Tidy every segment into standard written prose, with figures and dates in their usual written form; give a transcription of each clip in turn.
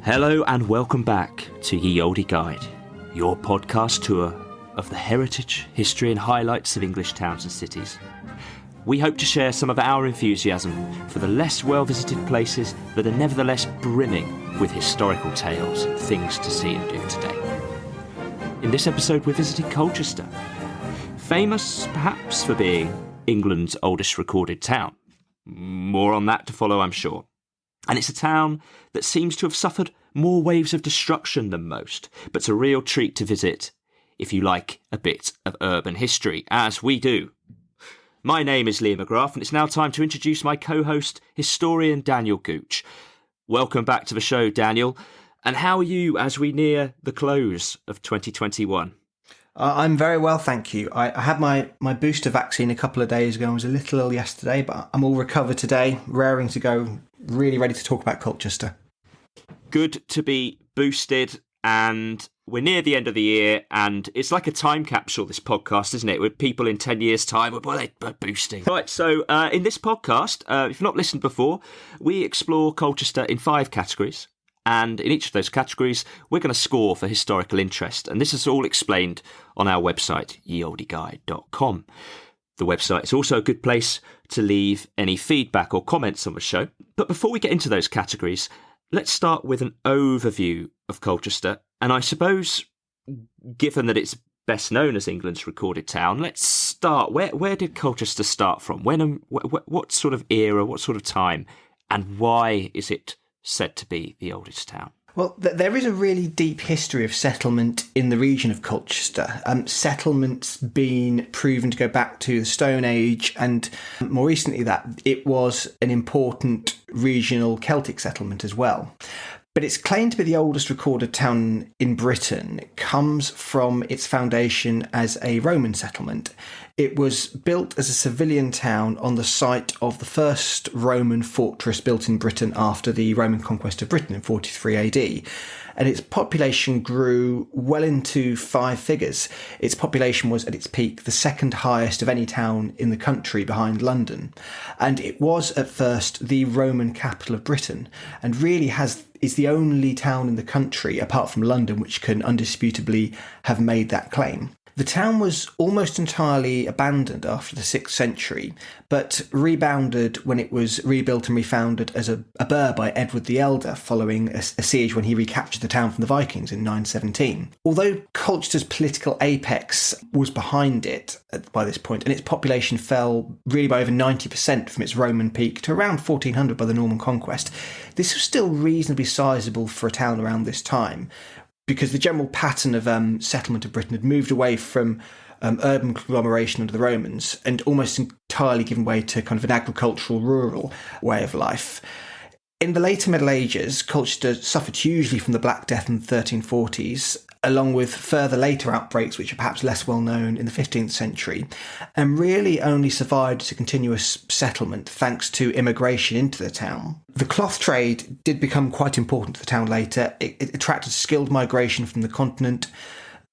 Hello and welcome back to Ye Olde Guide, your podcast tour of the heritage, history and highlights of English towns and cities. We hope to share some of our enthusiasm for the less well-visited places that are nevertheless brimming with historical tales and things to see and do today. In this episode we're visiting Colchester, famous perhaps for being England's oldest recorded town. More on that to follow, I'm sure. And it's a town that seems to have suffered more waves of destruction than most, but it's a real treat to visit if you like a bit of urban history, as we do. My name is Liam McGrath, and it's now time to introduce my co-host, historian Daniel Gooch. Welcome back to the show, Daniel. And how are you as we near the close of 2021? I'm very well, thank you. I had my booster vaccine a couple of days ago. I was a little ill yesterday, but I'm all recovered today, raring to go, really ready to talk about Colchester. Good to be boosted, and we're near the end of the year, and it's like a time capsule, this podcast, isn't it? With people in 10 years' time, they're boosting. Right, so in this podcast, if you've not listened before, we explore Colchester in 5 categories. And in each of those categories, we're going to score for historical interest. And this is all explained on our website, yeoldeguide.com. The website is also a good place to leave any feedback or comments on the show. But before we get into those categories, let's start with an overview of Colchester. And I suppose, given that it's best known as England's recorded town, let's start. Where did Colchester start from? When? What sort of era? What sort of time? And why is it said to be the oldest town? Well, there is a really deep history of settlement in the region of Colchester. Settlements been proven to go back to the Stone Age, and more recently that it was an important regional Celtic settlement as well. But it's claimed to be the oldest recorded town in Britain. It comes from its foundation as a Roman settlement. It was built as a civilian town on the site of the first Roman fortress built in Britain after the Roman conquest of Britain in 43 AD. And its population grew well into 5 figures. Its population was at its peak the second highest of any town in the country behind London. And it was at first the Roman capital of Britain, and really is the only town in the country, apart from London, which can undisputably have made that claim. The town was almost entirely abandoned after the 6th century, but rebounded when it was rebuilt and refounded as a burh by Edward the Elder following a siege when he recaptured the town from the Vikings in 917. Although Colchester's political apex was behind it by this point, and its population fell really by over 90% from its Roman peak to around 1400 by the Norman conquest, this was still reasonably sizable for a town around this time, because the general pattern of settlement of Britain had moved away from urban conglomeration under the Romans and almost entirely given way to kind of an agricultural, rural way of life. In the later Middle Ages, Colchester suffered hugely from the Black Death in the 1340s, along with further later outbreaks which are perhaps less well known in the 15th century, and really only survived as a continuous settlement thanks to immigration into the town. The cloth trade did become quite important to the town later. It attracted skilled migration from the continent,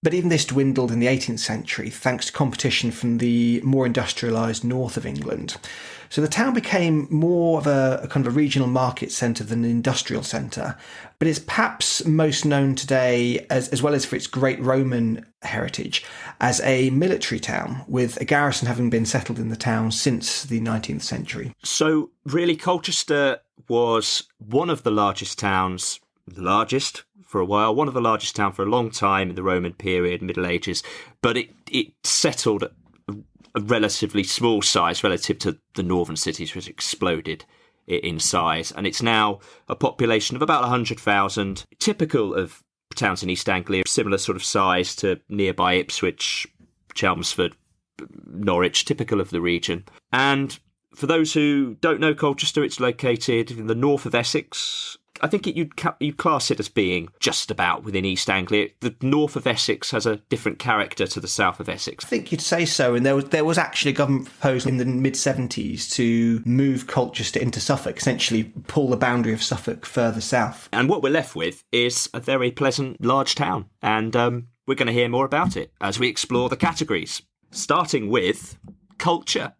but even this dwindled in the 18th century thanks to competition from the more industrialised north of England. So the town became more of a kind of a regional market centre than an industrial centre, but it's perhaps most known today, as well as for its great Roman heritage, as a military town, with a garrison having been settled in the town since the 19th century. So really Colchester was one of the largest towns, the largest for a while, one of the largest town for a long time in the Roman period, Middle Ages, but it settled at a relatively small size relative to the northern cities, which exploded in size. And it's now a population of about 100,000, typical of towns in East Anglia, similar sort of size to nearby Ipswich, Chelmsford, Norwich, typical of the region. And for those who don't know Colchester, it's located in the north of Essex. I think you'd class it as being just about within East Anglia. The north of Essex has a different character to the south of Essex. I think you'd say so, and there was actually a government proposal in the mid-70s to move Colchester into Suffolk, essentially pull the boundary of Suffolk further south. And what we're left with is a very pleasant, large town, and we're going to hear more about it as we explore the categories, starting with culture.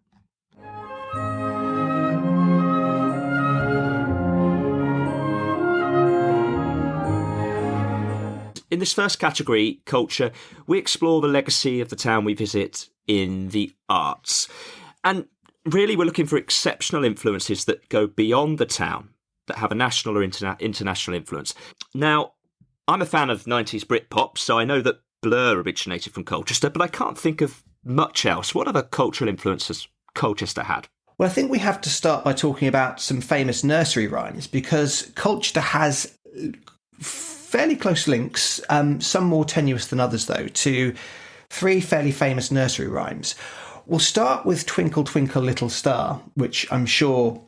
In this first category, culture, we explore the legacy of the town we visit in the arts. And really, we're looking for exceptional influences that go beyond the town, that have a national or international influence. Now, I'm a fan of 90s Britpop, so I know that Blur originated from Colchester, but I can't think of much else. What other cultural influences Colchester had? Well, I think we have to start by talking about some famous nursery rhymes, because Colchester has fairly close links, some more tenuous than others, though, to three fairly famous nursery rhymes. We'll start with Twinkle, Twinkle, Little Star, which I'm sure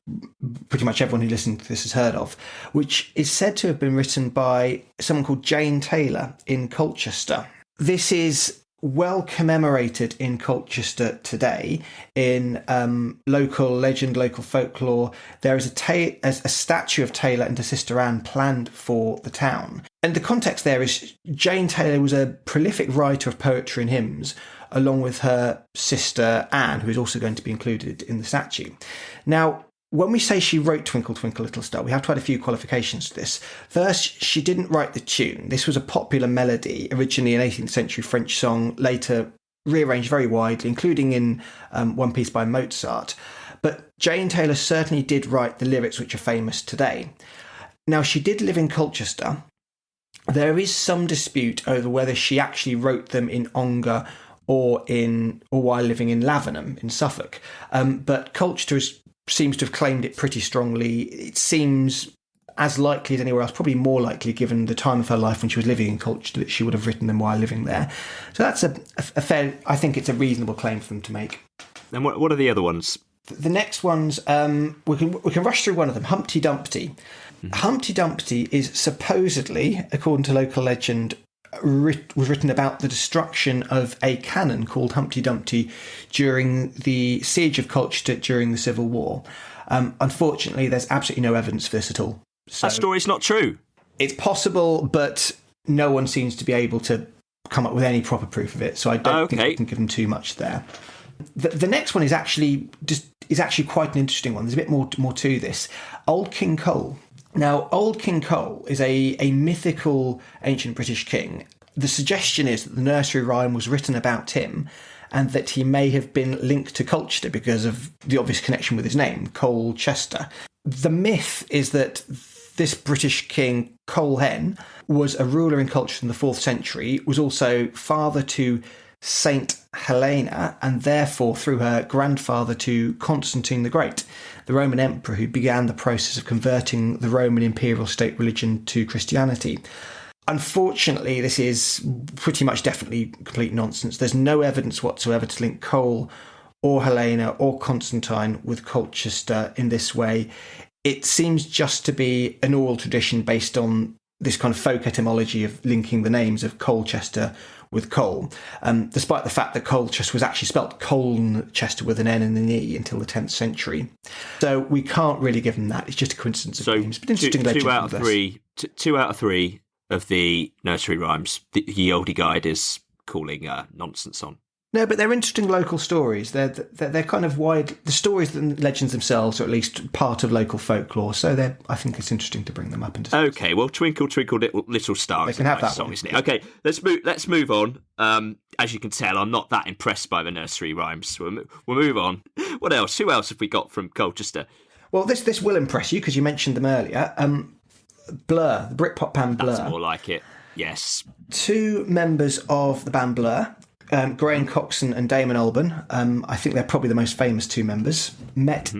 pretty much everyone who listens to this has heard of, which is said to have been written by someone called Jane Taylor in Colchester. This is well commemorated in Colchester today in local legend, local folklore. There is a statue of Taylor and her sister Anne planned for the town. And the context there is Jane Taylor was a prolific writer of poetry and hymns, along with her sister Anne, who is also going to be included in the statue. Now, when we say she wrote Twinkle, Twinkle, Little Star, we have to add a few qualifications to this. First, she didn't write the tune. This was a popular melody, originally an 18th century French song, later rearranged very widely, including in one piece by Mozart. But Jane Taylor certainly did write the lyrics which are famous today. Now, she did live in Colchester. There is some dispute over whether she actually wrote them in Ongar or while living in Lavenham in Suffolk. But Colchester seems to have claimed it pretty strongly. It seems as likely as anywhere else, probably more likely given the time of her life when she was living in Colchester, that she would have written them while living there. So that's a fair, I think it's a reasonable claim for them to make. And what are the other ones? The next ones, we can rush through one of them, Humpty Dumpty. Mm-hmm. Humpty Dumpty is supposedly, according to local legend, was written about the destruction of a cannon called Humpty Dumpty during the siege of Colchester during the Civil War. Unfortunately, there's absolutely no evidence for this at all. So that story's not true. It's possible, but no one seems to be able to come up with any proper proof of it. So I don't think we can give them too much there. The next one is actually quite an interesting one. There's a bit more to this. Old King Cole. Now, Old King Cole is a mythical ancient British king. The suggestion is that the nursery rhyme was written about him and that he may have been linked to Colchester because of the obvious connection with his name, Colchester. The myth is that this British king, Colhen, was a ruler in Colchester in the 4th century, was also father to Saint Helena, and therefore through her grandfather to Constantine the Great, the Roman emperor who began the process of converting the Roman imperial state religion to Christianity. Unfortunately, this is pretty much definitely complete nonsense. There's no evidence whatsoever to link Cole or Helena or Constantine with Colchester in this way. It seems just to be an oral tradition based on this kind of folk etymology of linking the names of Colchester with coal, despite the fact that Colchester was actually spelt Colchester with an N and an E until the 10th century. So we can't really give them that. It's just a coincidence of names. But interesting legend. Two out of three of the nursery rhymes, the Ye Olde guide is calling nonsense on. No, but they're interesting local stories. They're kind of wide. The stories and legends themselves are at least part of local folklore. So I think it's interesting to bring them up into. Okay, well, Twinkle Twinkle Little Star is a nice song, isn't it? Okay, let's move on. As you can tell, I'm not that impressed by the nursery rhymes. We'll move on. What else? Who else have we got from Colchester? Well, this will impress you because you mentioned them earlier. Blur, the Britpop band Blur. That's more like it. Yes. Two members of the band Blur. Graham Coxon and Damon Albarn, I think they're probably the most famous two members, met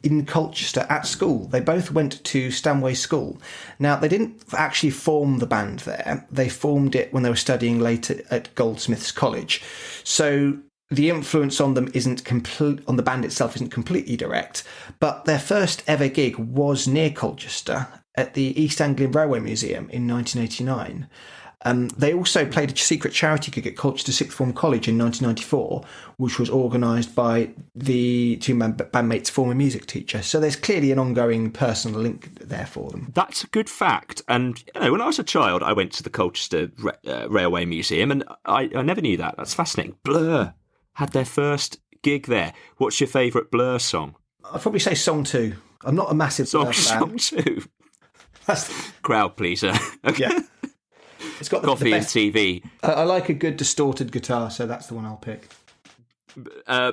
in Colchester at school. They both went to Stanway School. Now, they didn't actually form the band there. They formed it when they were studying later at Goldsmiths College. So the influence on them on the band itself isn't completely direct, but their first ever gig was near Colchester at the East Anglian Railway Museum in 1989. They also played a secret charity gig at Colchester Sixth Form College in 1994, which was organised by the two bandmates' former music teacher. So there's clearly an ongoing personal link there for them. That's a good fact. And when I was a child, I went to the Colchester Railway Museum, and I never knew that. That's fascinating. Blur had their first gig there. What's your favourite Blur song? I'd probably say Song 2. I'm not a massive Blur fan. Song 2. That's crowd pleaser. Okay. Yeah. It's got coffee the and best. TV. I like a good distorted guitar, so that's the one I'll pick.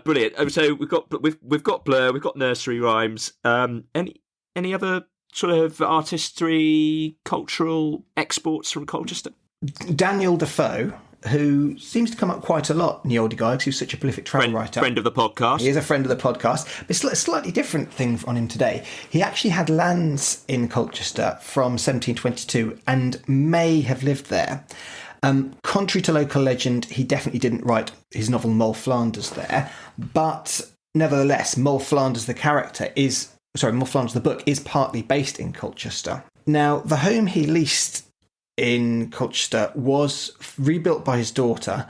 Brilliant. So we've got Blur, we've got nursery rhymes. Any other sort of artistry, cultural exports from Colchester? Daniel Defoe, who seems to come up quite a lot in Ye Olde Guide because he's such a prolific travel writer. Friend of the podcast. He is a friend of the podcast. But it's a slightly different thing on him today. He actually had lands in Colchester from 1722 and may have lived there. Contrary to local legend, he definitely didn't write his novel Moll Flanders there. But nevertheless, Moll Flanders the book is partly based in Colchester. Now, the home he leased in Colchester was rebuilt by his daughter.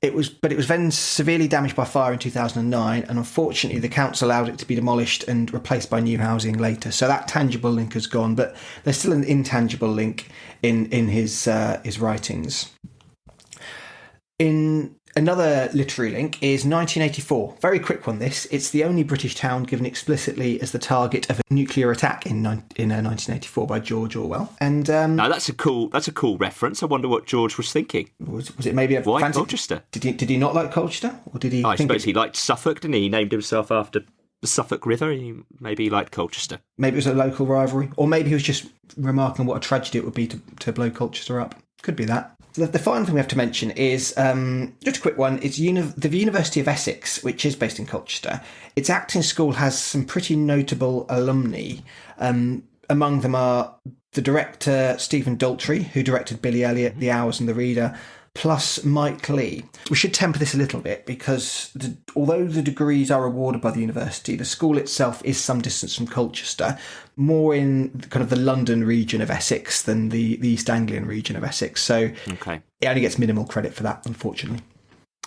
It was then severely damaged by fire in 2009, and unfortunately the council allowed it to be demolished and replaced by new housing later. So that tangible link has gone, but there's still an intangible link in his writings. In another literary link is 1984. Very quick one, this. It's the only British town given explicitly as the target of a nuclear attack in 1984 by George Orwell. And now that's a cool reference. I wonder what George was thinking. Was it maybe a Why fancy... Colchester? Did he not like Colchester, or did he? I suppose he liked Suffolk, didn't he? He named himself after the Suffolk River. Maybe he liked Colchester. Maybe it was a local rivalry, or maybe he was just remarking what a tragedy it would be to blow Colchester up. Could be that. So the final thing we have to mention is, just a quick one, it's the University of Essex, which is based in Colchester. Its acting school has some pretty notable alumni. Among them are the director Stephen Daltrey, who directed Billy Elliot, The Hours and the Reader, plus Mike Leigh. We should temper this a little bit because although the degrees are awarded by the university, the school itself is some distance from Colchester, more in kind of the London region of Essex than the East Anglian region of Essex. So It only gets minimal credit for that, unfortunately.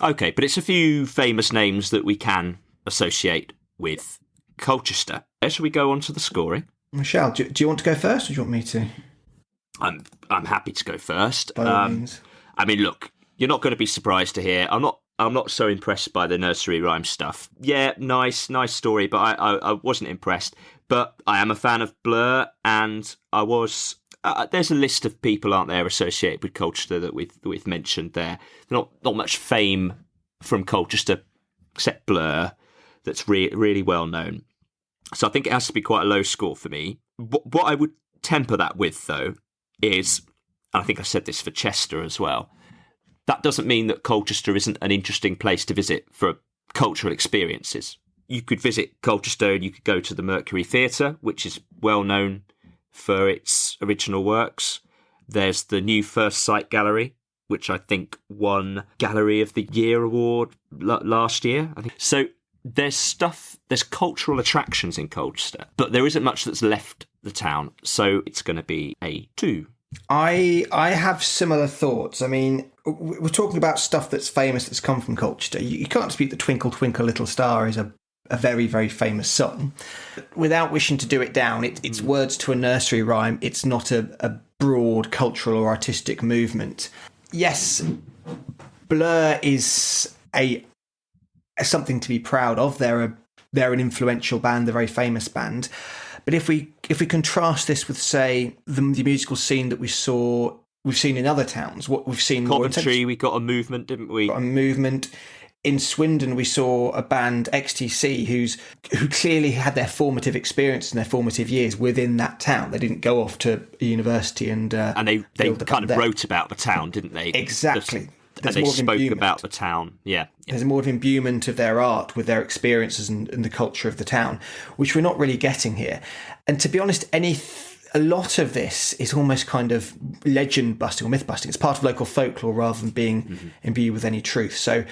Okay, but it's a few famous names that we can associate with Colchester. Shall we go on to the scoring? Michelle, do you want to go first, or do you want me to? I'm happy to go first. By all means. I mean, look, you're not going to be surprised to hear I'm not so impressed by the nursery rhyme stuff. Yeah, nice story, but I wasn't impressed. But I am a fan of Blur, and I was. There's a list of people, aren't there, associated with Colchester that we've mentioned there. Not much fame from Colchester except Blur that's really well known. So I think it has to be quite a low score for me. What I would temper that with, though, is, and I think I said this for Chester as well, that doesn't mean that Colchester isn't an interesting place to visit for cultural experiences. You could visit Colchester and you could go to the Mercury Theatre, which is well known for its original works. There's the new First Sight Gallery, which I think won Gallery of the Year award last year, I think. So there's cultural attractions in Colchester, but there isn't much that's left the town. So it's going to be a 2. I have similar thoughts. I mean, we're talking about stuff that's famous that's come from Colchester. You can't dispute that Twinkle Twinkle Little Star is a very, very famous song. Without wishing to do it down, it's words to a nursery rhyme. It's not a broad cultural or artistic movement. Yes, Blur is something to be proud of. They're an influential band, a very famous band. But if we contrast this with, say, the musical scene that we've seen in other towns, what we've seen... Coventry, we got a movement, didn't we? Got a movement. In Swindon, we saw a band, XTC, who clearly had their formative experience and their formative years within that town. They didn't go off to a university and they kind of wrote about the town, didn't they? Exactly. And they spoke about the town. Yeah. There's more of imbuement of their art with their experiences and the culture of the town, which we're not really getting here. And to be honest, a lot of this is almost kind of legend busting or myth busting. It's part of local folklore rather than being imbued with any truth. So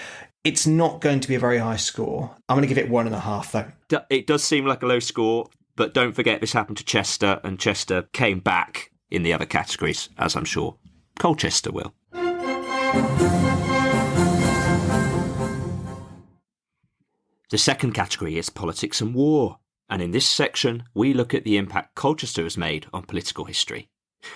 it's not going to be a very high score. I'm going to give it 1.5, though. It does seem like a low score, but don't forget this happened to Chester, and Chester came back in the other categories, as I'm sure Colchester will. The second category is politics and war, and in this section we look at the impact Colchester has made on political history.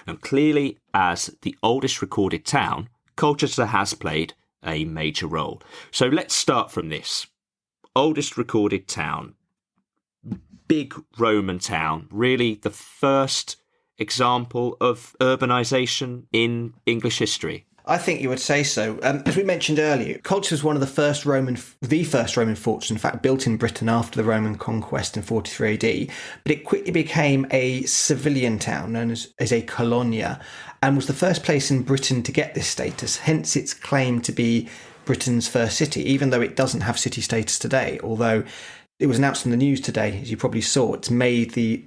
And clearly, as the oldest recorded town, Colchester has played a major role. So let's start from this. Oldest recorded town, big Roman town, really the first example of urbanisation in English history? I think you would say so. As we mentioned earlier, Colchester was one of the first Roman forts, in fact, built in Britain after the Roman conquest in 43 AD. But it quickly became a civilian town known as a colonia, and was the first place in Britain to get this status. Hence its claim to be Britain's first city, even though it doesn't have city status today. Although it was announced in the news today, as you probably saw, it's made the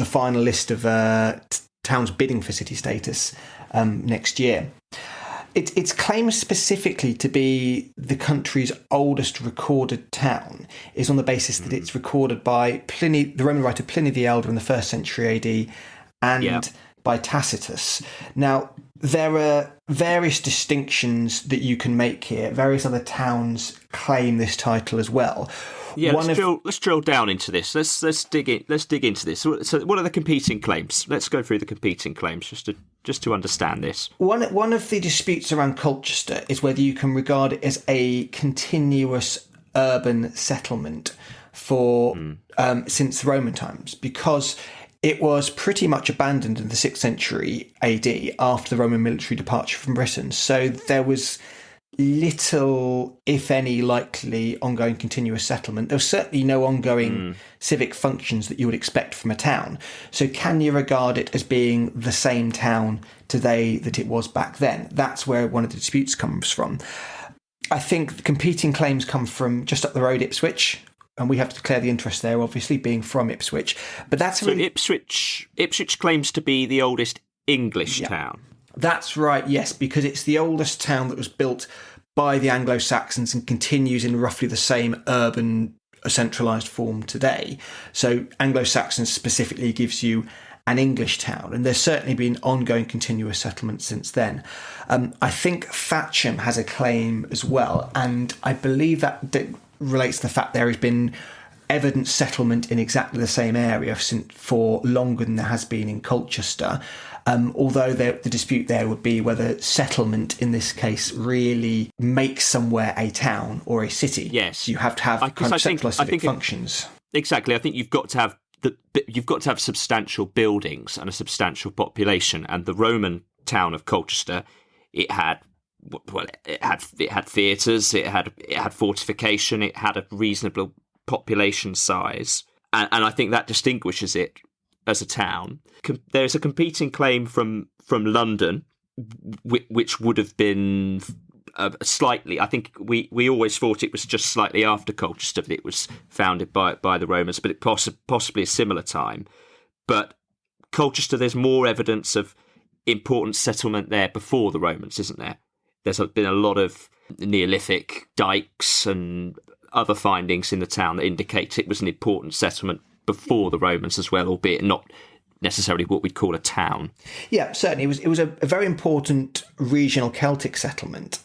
final list of towns bidding for city status next year. Its claim specifically to be the country's oldest recorded town is on the basis that it's recorded by Pliny, the Roman writer Pliny the Elder in the 1st century AD, and by Tacitus. Now, there are various distinctions that you can make here. Various other towns claim this title as well. Yeah, let's drill down into this. Let's dig into this. So, what are the competing claims? Let's go through the competing claims just to understand this. One of the disputes around Colchester is whether you can regard it as a continuous urban settlement for since Roman times, because it was pretty much abandoned in the 6th century AD after the Roman military departure from Britain. So there was little, if any, likely ongoing continuous settlement. There was certainly no ongoing civic functions that you would expect from a town. So can you regard it as being the same town today that it was back then? That's where one of the disputes comes from. I think the competing claims come from just up the road, Ipswich, and we have to declare the interest there, obviously, being from Ipswich. But that's so Ipswich claims to be the oldest English town. That's right, yes, because it's the oldest town that was built by the Anglo-Saxons and continues in roughly the same urban, centralised form today. So Anglo-Saxons specifically gives you an English town, and there's certainly been ongoing continuous settlement since then. I think Thatcham has a claim as well, and I believe that relates to the fact there has been evident settlement in exactly the same area for longer than there has been in Colchester. Although the dispute there would be whether settlement in this case really makes somewhere a town or a city. Yes, you have to have central civic functions. Exactly, I think you've got to have substantial buildings and a substantial population. And the Roman town of Colchester, it had theatres, it had fortification, it had a reasonable population size, and I think that distinguishes it as a town. There's a competing claim from London, which would have been slightly. I think we always thought it was just slightly after Colchester that it was founded by the Romans, but it possibly a similar time. But Colchester, there's more evidence of important settlement there before the Romans, isn't there? There's been a lot of Neolithic dikes and other findings in the town that indicate it was an important settlement before the Romans as well, albeit not necessarily what we'd call a town. Yeah, certainly. It was a very important regional Celtic settlement,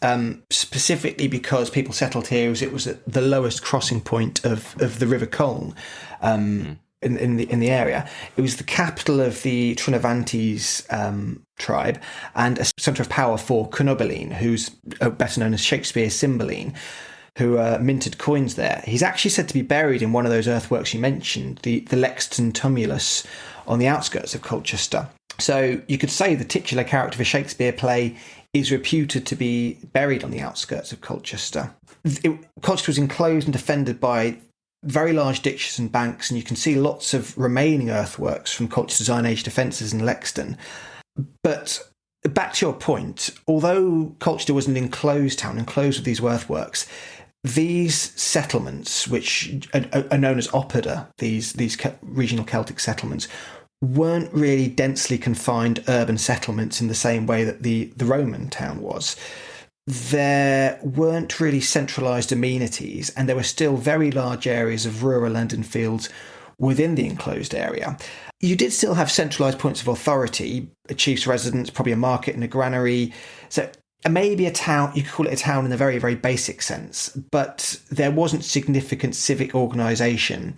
specifically because people settled here as it was at the lowest crossing point of the River Colne in the area. It was the capital of the Trinovantes tribe and a centre of power for Cunobeline, who's better known as Shakespeare's Cymbeline, who minted coins there. He's actually said to be buried in one of those earthworks you mentioned, the Lexton Tumulus on the outskirts of Colchester. So you could say the titular character of a Shakespeare play is reputed to be buried on the outskirts of Colchester. Colchester was enclosed and defended by very large ditches and banks, and you can see lots of remaining earthworks from Colchester's Iron Age defences in Lexton. But back to your point, although Colchester was an enclosed town, enclosed with these earthworks, these settlements, which are known as oppida, these regional Celtic settlements, weren't really densely confined urban settlements in the same way that the Roman town was. There weren't really centralised amenities, and there were still very large areas of rural land and fields within the enclosed area. You did still have centralised points of authority, a chief's residence, probably a market and a granary. So maybe a town, you could call it a town in a very, very basic sense, but there wasn't significant civic organisation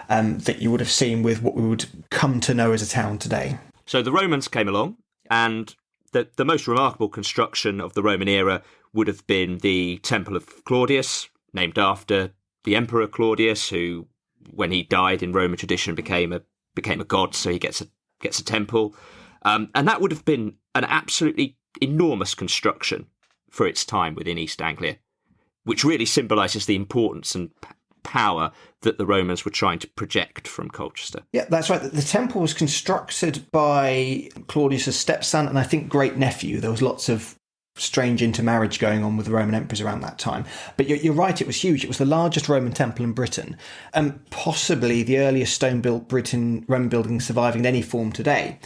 that you would have seen with what we would come to know as a town today. So the Romans came along, and the most remarkable construction of the Roman era would have been the Temple of Claudius, named after the Emperor Claudius, who, when he died in Roman tradition, became a god, so he gets a gets a temple. And that would have been an absolutely enormous construction for its time within East Anglia, which really symbolises the importance and power that the Romans were trying to project from Colchester. Yeah, that's right. The temple was constructed by Claudius's stepson and I think great-nephew. There was lots of strange intermarriage going on with the Roman emperors around that time. But you're right, it was huge. It was the largest Roman temple in Britain and possibly the earliest stone-built Roman building surviving in any form today.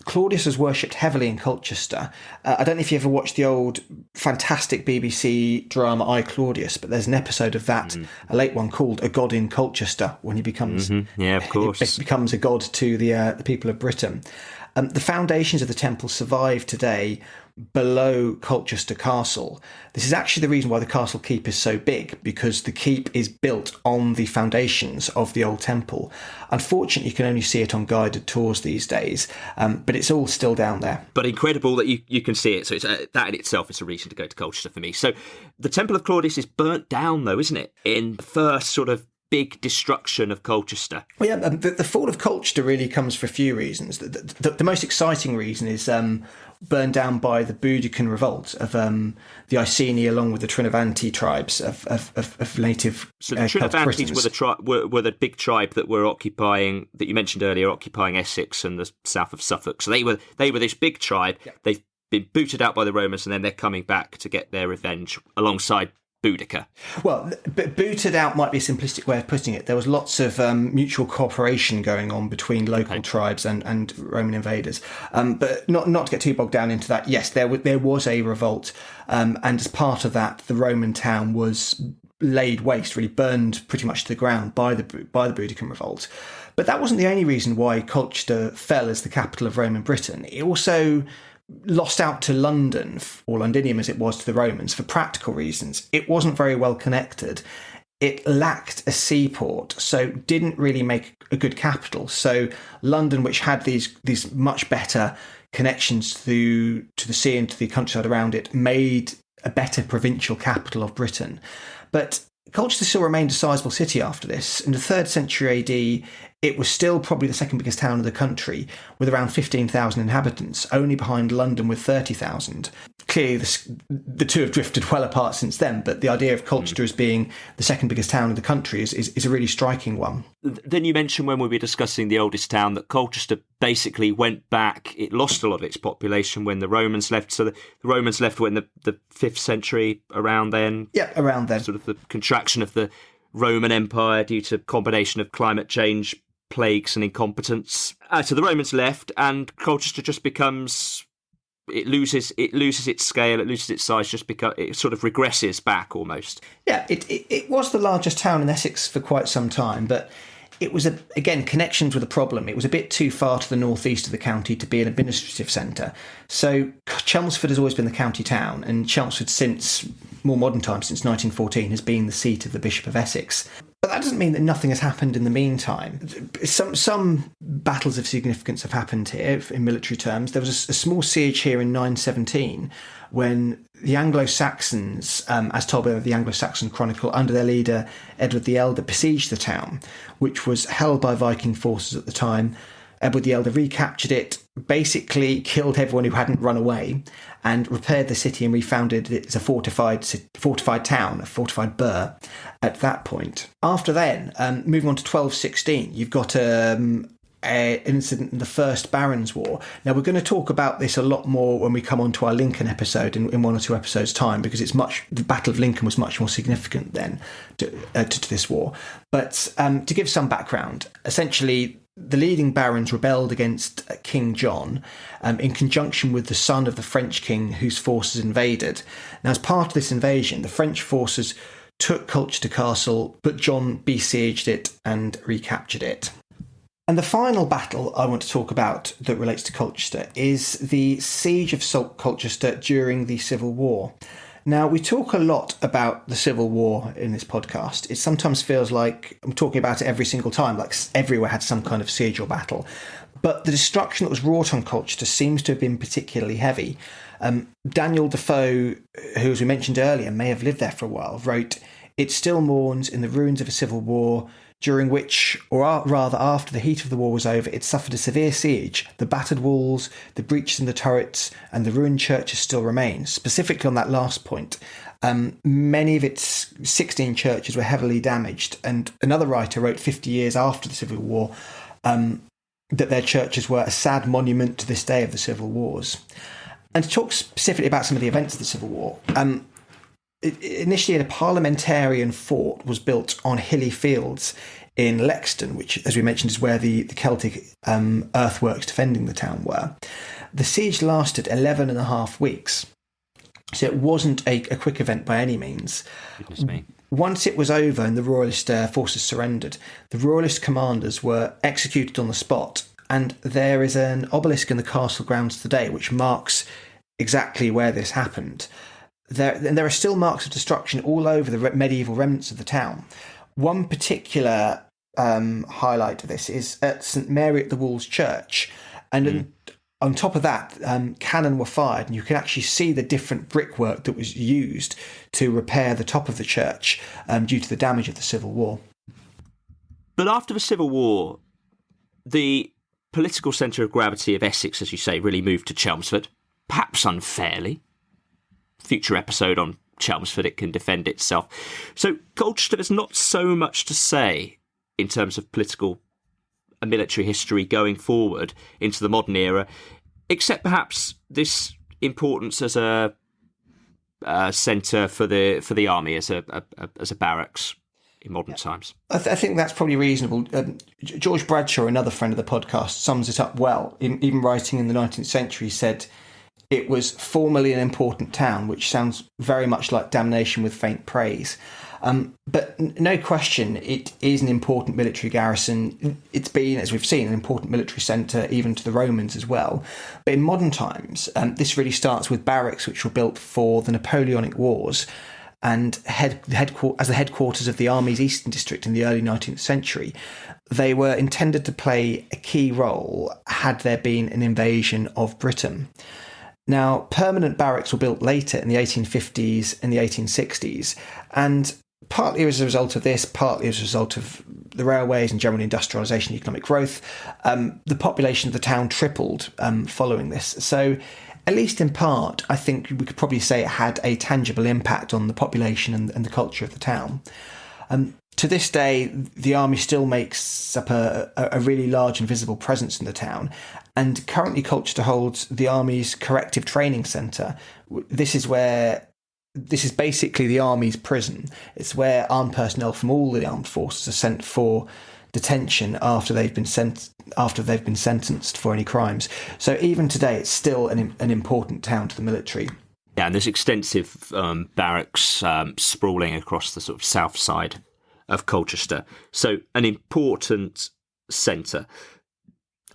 Claudius was worshipped heavily in Colchester. I don't know if you ever watched the old fantastic BBC drama I, Claudius, but there's an episode of that, a late one, called A God in Colchester, when he becomes Yeah, of course. he becomes a god to the people of Britain. The foundations of the temple survive today below Colchester Castle. This is actually the reason why the castle keep is so big, because the keep is built on the foundations of the old temple. Unfortunately, you can only see it on guided tours these days, but it's all still down there. But incredible that you can see it. So it's, that in itself is a reason to go to Colchester for me. So the Temple of Claudius is burnt down, though, isn't it? In the first sort of big destruction of Colchester. Well, yeah, the fall of Colchester really comes for a few reasons. The most exciting reason is burned down by the Boudiccan revolt of the Iceni, along with the Trinovanti tribes of native So the Trinovantes were the big tribe that were occupying, that you mentioned earlier, occupying Essex and the south of Suffolk. So they were this big tribe. Yeah. They've been booted out by the Romans, and then they're coming back to get their revenge alongside Boudica. Well, booted out might be a simplistic way of putting it. There was lots of mutual cooperation going on between local tribes and Roman invaders. But not to get too bogged down into that, yes, there was a revolt. And as part of that, the Roman town was laid waste, really burned pretty much to the ground by the Boudiccan revolt. But that wasn't the only reason why Colchester fell as the capital of Roman Britain. It also lost out to London, or Londinium as it was to the Romans, for practical reasons. It wasn't very well connected. It lacked a seaport, so didn't really make a good capital. So London, which had these much better connections to the sea and to the countryside around it, made a better provincial capital of Britain. But Colchester still remained a sizable city after this. In the 3rd century AD, it was still probably the second biggest town in the country, with around 15,000 inhabitants, only behind London with 30,000. Clearly, the two have drifted well apart since then, but the idea of Colchester as being the second biggest town in the country is a really striking one. Then you mentioned when we were discussing the oldest town that Colchester basically went back. It lost a lot of its population when the Romans left. So the Romans left when the 5th century, around then. Yeah, around then. Sort of the contraction of the Roman Empire due to a combination of climate change, plagues and incompetence. So the Romans left, and Colchester just becomes, it loses its scale, it loses its size, it sort of regresses back almost. Yeah, it was the largest town in Essex for quite some time, but it was, again, connections were the problem. It was a bit too far to the northeast of the county to be an administrative centre. So Chelmsford has always been the county town, and Chelmsford since more modern times, since 1914, has been the seat of the Bishop of Essex. But that doesn't mean that nothing has happened in the meantime. Some battles of significance have happened here in military terms. There was a small siege here in 917 when the Anglo-Saxons, as told by the Anglo-Saxon Chronicle, under their leader Edward the Elder, besieged the town, which was held by Viking forces at the time. Edward the Elder recaptured it, basically killed everyone who hadn't run away, and repaired the city and refounded it as a fortified town, a fortified burh at that point. After then, moving on to 1216, you've got an incident in the First Barons' War. Now, we're going to talk about this a lot more when we come on to our Lincoln episode in 1 or 2 episodes' time, because the Battle of Lincoln was much more significant then to this war. But to give some background, essentially, the leading barons rebelled against King John in conjunction with the son of the French king whose forces invaded. Now, as part of this invasion, the French forces took Colchester Castle, but John besieged it and recaptured it. And the final battle I want to talk about that relates to Colchester is the siege of Colchester during the Civil War. Now, we talk a lot about the Civil War in this podcast. It sometimes feels like I'm talking about it every single time, like everywhere had some kind of siege or battle. But the destruction that was wrought on Colchester seems to have been particularly heavy. Daniel Defoe, who, as we mentioned earlier, may have lived there for a while, wrote, "It still mourns in the ruins of a civil war, during which, or rather after the heat of the war was over, it suffered a severe siege. The battered walls, the breaches in the turrets, and the ruined churches still remain. Specifically on that last point, many of its 16 churches were heavily damaged, and another writer wrote 50 years after the Civil War that their churches were a sad monument to this day of the civil wars. And to talk specifically about some of the events of the Civil War, initially a parliamentarian fort was built on hilly fields in Lexden, which, as we mentioned, is where the Celtic earthworks defending the town were. The siege lasted 11 and a half weeks, so it wasn't a quick event by any means. Goodness me. Once it was over and the Royalist forces surrendered, the Royalist commanders were executed on the spot, and there is an obelisk in the castle grounds today which marks exactly where this happened. There are still marks of destruction all over the medieval remnants of the town. One particular highlight of this is at St Mary at the Walls Church, and on top of that, cannon were fired, and you can actually see the different brickwork that was used to repair the top of the church due to the damage of the Civil War. But after the Civil War, the political centre of gravity of Essex, as you say, really moved to Chelmsford, perhaps unfairly. Future episode on Chelmsford, it can defend itself. So Colchester has not so much to say in terms of political and military history going forward into the modern era, except perhaps this importance as a centre for the army, as a barracks in modern times. I think that's probably reasonable. George Bradshaw, another friend of the podcast, sums it up well. Even writing in the 19th century, said it was formerly an important town, which sounds very much like damnation with faint praise. But no question, it is an important military garrison. It's been, as we've seen, an important military centre even to the Romans as well. But in modern times, this really starts with barracks, which were built for the Napoleonic Wars and as the headquarters of the Army's Eastern District in the early 19th century. They were intended to play a key role had there been an invasion of Britain. Now, permanent barracks were built later in the 1850s and the 1860s, and partly as a result of this, partly as a result of the railways and general industrialisation and economic growth, the population of the town tripled following this. So, at least in part, I think we could probably say it had a tangible impact on the population and the culture of the town. To this day, the army still makes up a really large and visible presence in the town, and currently Colchester holds the army's corrective training centre. This is basically the army's prison. It's where armed personnel from all the armed forces are sent for detention after they've been sentenced for any crimes. So even today, it's still an important town to the military. Yeah, and there's extensive barracks sprawling across the sort of south side of Colchester. So an important centre.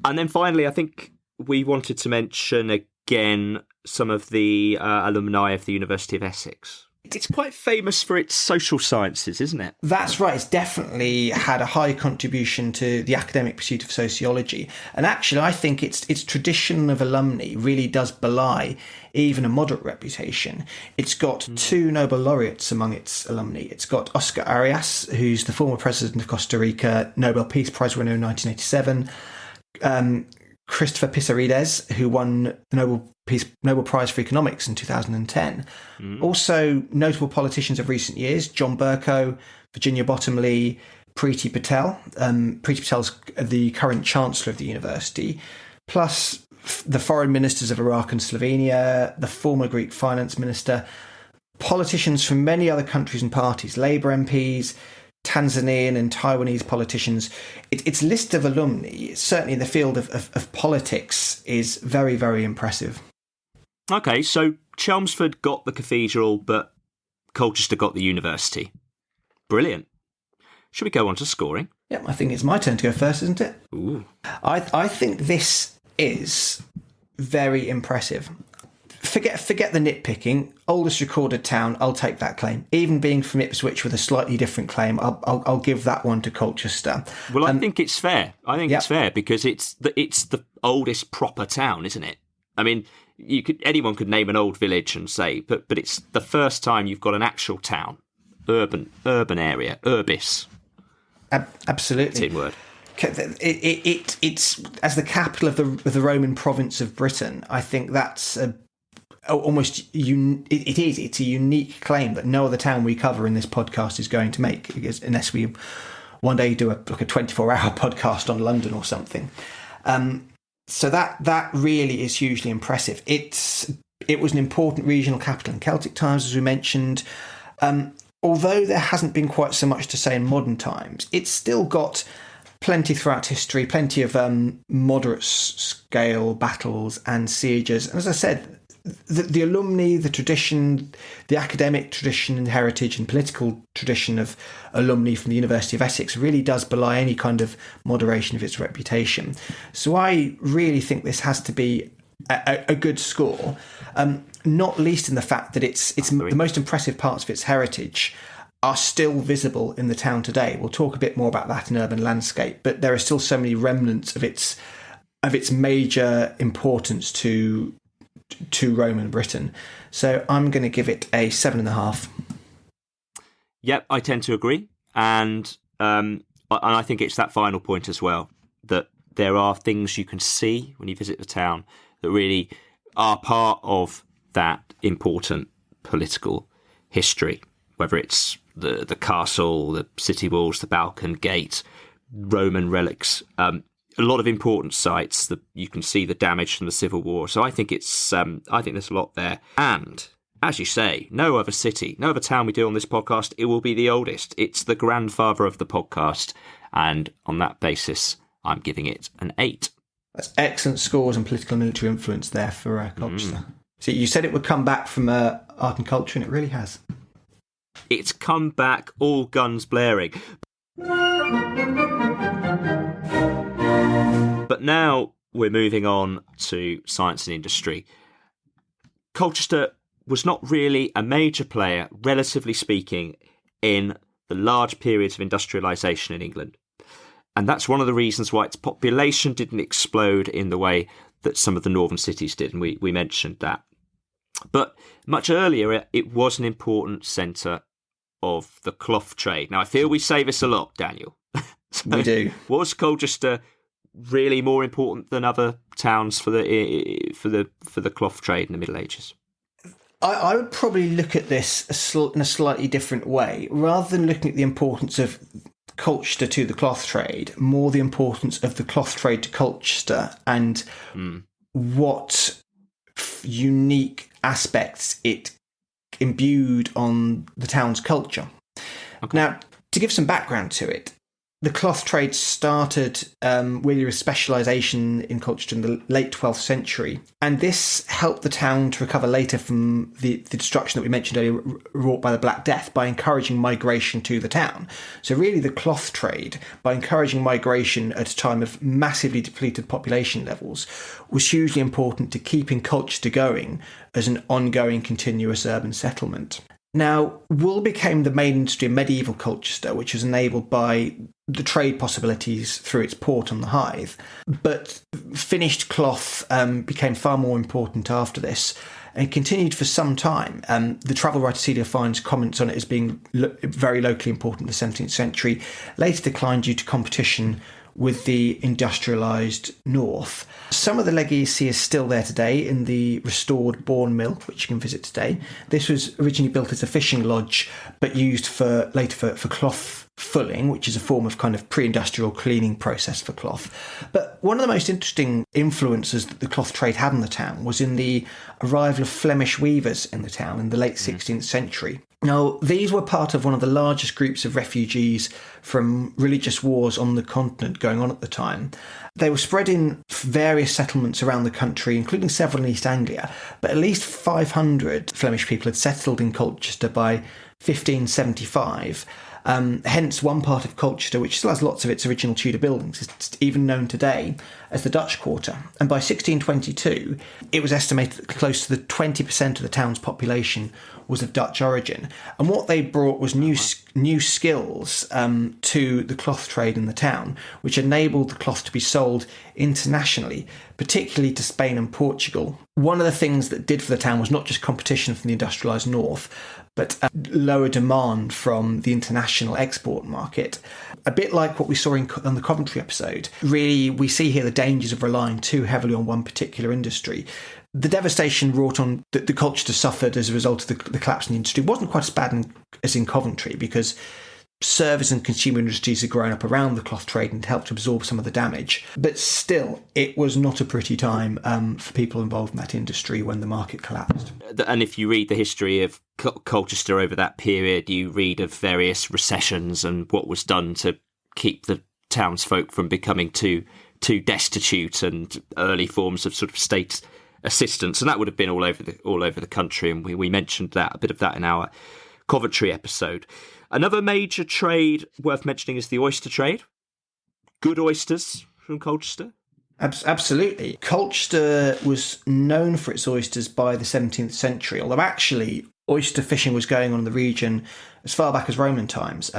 And then finally, I think we wanted to mention again some of the alumni of the University of Essex. It's quite famous for its social sciences, isn't it? That's right. It's definitely had a high contribution to the academic pursuit of sociology. And actually, I think its tradition of alumni really does belie even a moderate reputation. It's got two Nobel laureates among its alumni. It's got Oscar Arias, who's the former president of Costa Rica, Nobel Peace Prize winner in 1987, Christopher Pissarides, who won the Nobel Prize for Economics in 2010. Also, notable politicians of recent years, John Bercow, Virginia Bottomley, Priti Patel. Priti Patel's the current Chancellor of the university, plus the foreign ministers of Iraq and Slovenia, the former Greek finance minister, politicians from many other countries and parties, Labour MPs, Tanzanian and Taiwanese politicians. Its list of alumni, certainly in the field of politics, is very, very impressive. Okay, so Chelmsford got the cathedral, but Colchester got the university. Brilliant. Should we go on to scoring? Yep, I think it's my turn to go first, isn't it? Ooh. I think this is very impressive. Forget the nitpicking. Oldest recorded town, I'll take that claim. Even being from Ipswich with a slightly different claim, I'll give that one to Colchester. Well, I think it's fair. It's fair because it's the oldest proper town, isn't it? I mean, anyone could name an old village and say, but it's the first time you've got an actual town, urban area, urbis. Absolutely. Tin word. It's as the capital of the Roman province of Britain. I think that's it's a unique claim that no other town we cover in this podcast is going to make, unless we one day do a 24-hour podcast on London or something. So that really is hugely impressive. It was an important regional capital in Celtic times, as we mentioned. Although there hasn't been quite so much to say in modern times, it's still got plenty throughout history, plenty of moderate scale battles and sieges. And as I said, the alumni, the tradition, the academic tradition and heritage and political tradition of alumni from the University of Essex really does belie any kind of moderation of its reputation. So I really think this has to be a good score, not least in the fact that it's the most impressive parts of its heritage are still visible in the town today. We'll talk a bit more about that in urban landscape, but there are still so many remnants of its major importance to Roman Britain. So I'm going to give it a 7.5. Yep, I tend to agree, and I think it's that final point as well, that there are things you can see when you visit the town that really are part of that important political history, whether it's the castle, the city walls, the Balkan Gate, Roman relics, a lot of important sites that you can see the damage from the Civil War. So I think there's a lot there. And as you say, no other city, no other town we do on this podcast, it will be the oldest. It's the grandfather of the podcast. And on that basis, I'm giving it an 8. That's excellent scores and political and military influence there for Colchester. So you said it would come back from art and culture, and it really has. It's come back all guns blaring. But now we're moving on to science and industry. Colchester was not really a major player, relatively speaking, in the large periods of industrialisation in England. And that's one of the reasons why its population didn't explode in the way that some of the northern cities did, and we mentioned that. But much earlier, it was an important centre of the cloth trade. Now, I feel we say this a lot, Daniel. So we do. Was Colchester really more important than other towns for the cloth trade in the Middle Ages? I would probably look at this in a slightly different way. Rather than looking at the importance of Colchester to the cloth trade, more the importance of the cloth trade to Colchester and what unique aspects it imbued on the town's culture. Okay. Now, to give some background to it, the cloth trade started really with specialisation in Colchester in the late 12th century, and this helped the town to recover later from the destruction that we mentioned earlier wrought by the Black Death by encouraging migration to the town. So really the cloth trade, by encouraging migration at a time of massively depleted population levels, was hugely important to keeping Colchester going as an ongoing continuous urban settlement. Now, wool became the main industry in medieval Colchester, which was enabled by the trade possibilities through its port on the Hythe. But finished cloth became far more important after this and continued for some time. The travel writer Celia Fine's comments on it as being very locally important in the 17th century later declined due to competition with the industrialised north. Some of the legacy is still there today in the restored Bourne Mill, which you can visit today. This was originally built as a fishing lodge, but used later for cloth fulling, which is a form of kind of pre-industrial cleaning process for cloth. But one of the most interesting influences that the cloth trade had in the town was in the arrival of Flemish weavers in the town in the late 16th century. Now, these were part of one of the largest groups of refugees from religious wars on the continent going on at the time. They were spread in various settlements around the country, including several in East Anglia, but at least 500 Flemish people had settled in Colchester by 1575. Hence, one part of Colchester, which still has lots of its original Tudor buildings, is even known today as the Dutch Quarter. And by 1622, it was estimated that close to the 20% of the town's population was of Dutch origin. And what they brought was new skills to the cloth trade in the town, which enabled the cloth to be sold internationally, particularly to Spain and Portugal. One of the things that did for the town was not just competition from the industrialised north, but lower demand from the international export market. A bit like what we saw on the Coventry episode. Really, we see here the dangers of relying too heavily on one particular industry. The devastation wrought on the Colchester suffered as a result of the collapse in the industry wasn't quite as bad as in Coventry, because service and consumer industries had grown up around the cloth trade and helped absorb some of the damage. But still, it was not a pretty time for people involved in that industry when the market collapsed. And if you read the history of Colchester over that period, you read of various recessions and what was done to keep the townsfolk from becoming too destitute, and early forms of sort of state assistance. And that would have been all over the country. And we mentioned a bit of that in our Coventry episode. Another major trade worth mentioning is the oyster trade. Good oysters from Colchester. Absolutely. Colchester was known for its oysters by the 17th century, although actually oyster fishing was going on in the region as far back as Roman times.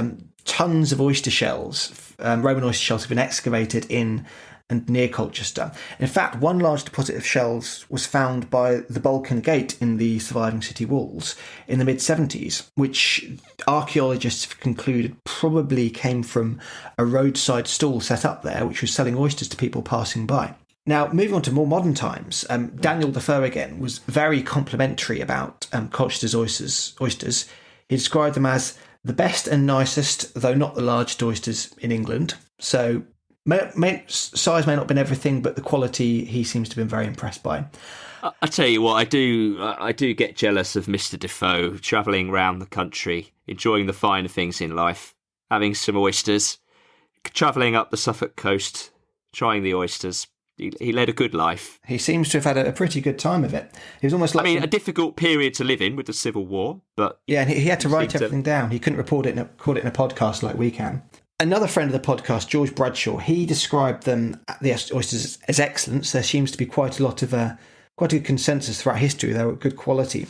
Tons of oyster shells, Roman oyster shells, have been excavated in and near Colchester. In fact, one large deposit of shells was found by the Balkan Gate in the surviving city walls in the mid-70s, which archaeologists have concluded probably came from a roadside stall set up there, which was selling oysters to people passing by. Now, moving on to more modern times, Daniel Defoe again was very complimentary about Colchester's oysters. He described them as the best and nicest, though not the largest oysters in England. So size may not have been everything, but the quality he seems to have been very impressed by. I tell you what, I do get jealous of Mr. Defoe travelling around the country, enjoying the finer things in life, having some oysters, travelling up the Suffolk coast, trying the oysters. He led a good life. He seems to have had a pretty good time of it. He was almost like... a difficult period to live in with the Civil War, but... Yeah, and he had to write everything down. He couldn't record it in a podcast like we can. Another friend of the podcast, George Bradshaw, he described the oysters as excellent. So there seems to be quite a good consensus throughout history. They were good quality.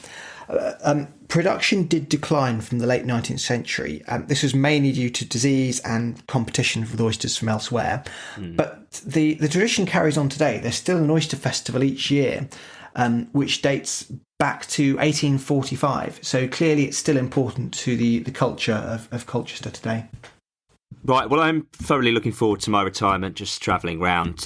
Production did decline from the late 19th century. This was mainly due to disease and competition with oysters from elsewhere. But the tradition carries on today. There's still an oyster festival each year, which dates back to 1845. So clearly it's still important to the culture of Colchester today. Right, well, I'm thoroughly looking forward to my retirement, just travelling around,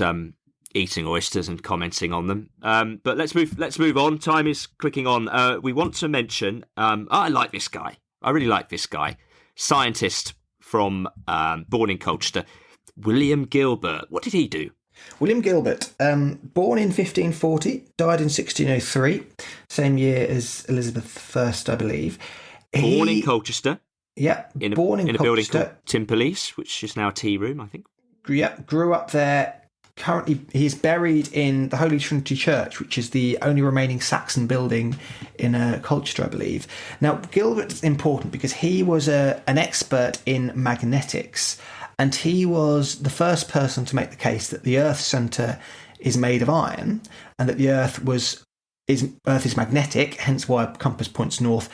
eating oysters and commenting on them. But let's move on. Time is clicking on. We want to mention. I like this guy. I really like this guy. Scientist from born in Colchester, William Gilbert. What did he do? William Gilbert, born in 1540, died in 1603, same year as Elizabeth I, I believe. Born in Colchester. Yeah, in a Colchester. Building called Timperley's, which is now a tea room, I think. Yeah, grew up there. Currently, he's buried in the Holy Trinity Church, which is the only remaining Saxon building in Colchester, I believe. Now, Gilbert's important because he was an expert in magnetics, and he was the first person to make the case that the Earth's centre is made of iron, and that the Earth is magnetic, hence why a compass points north,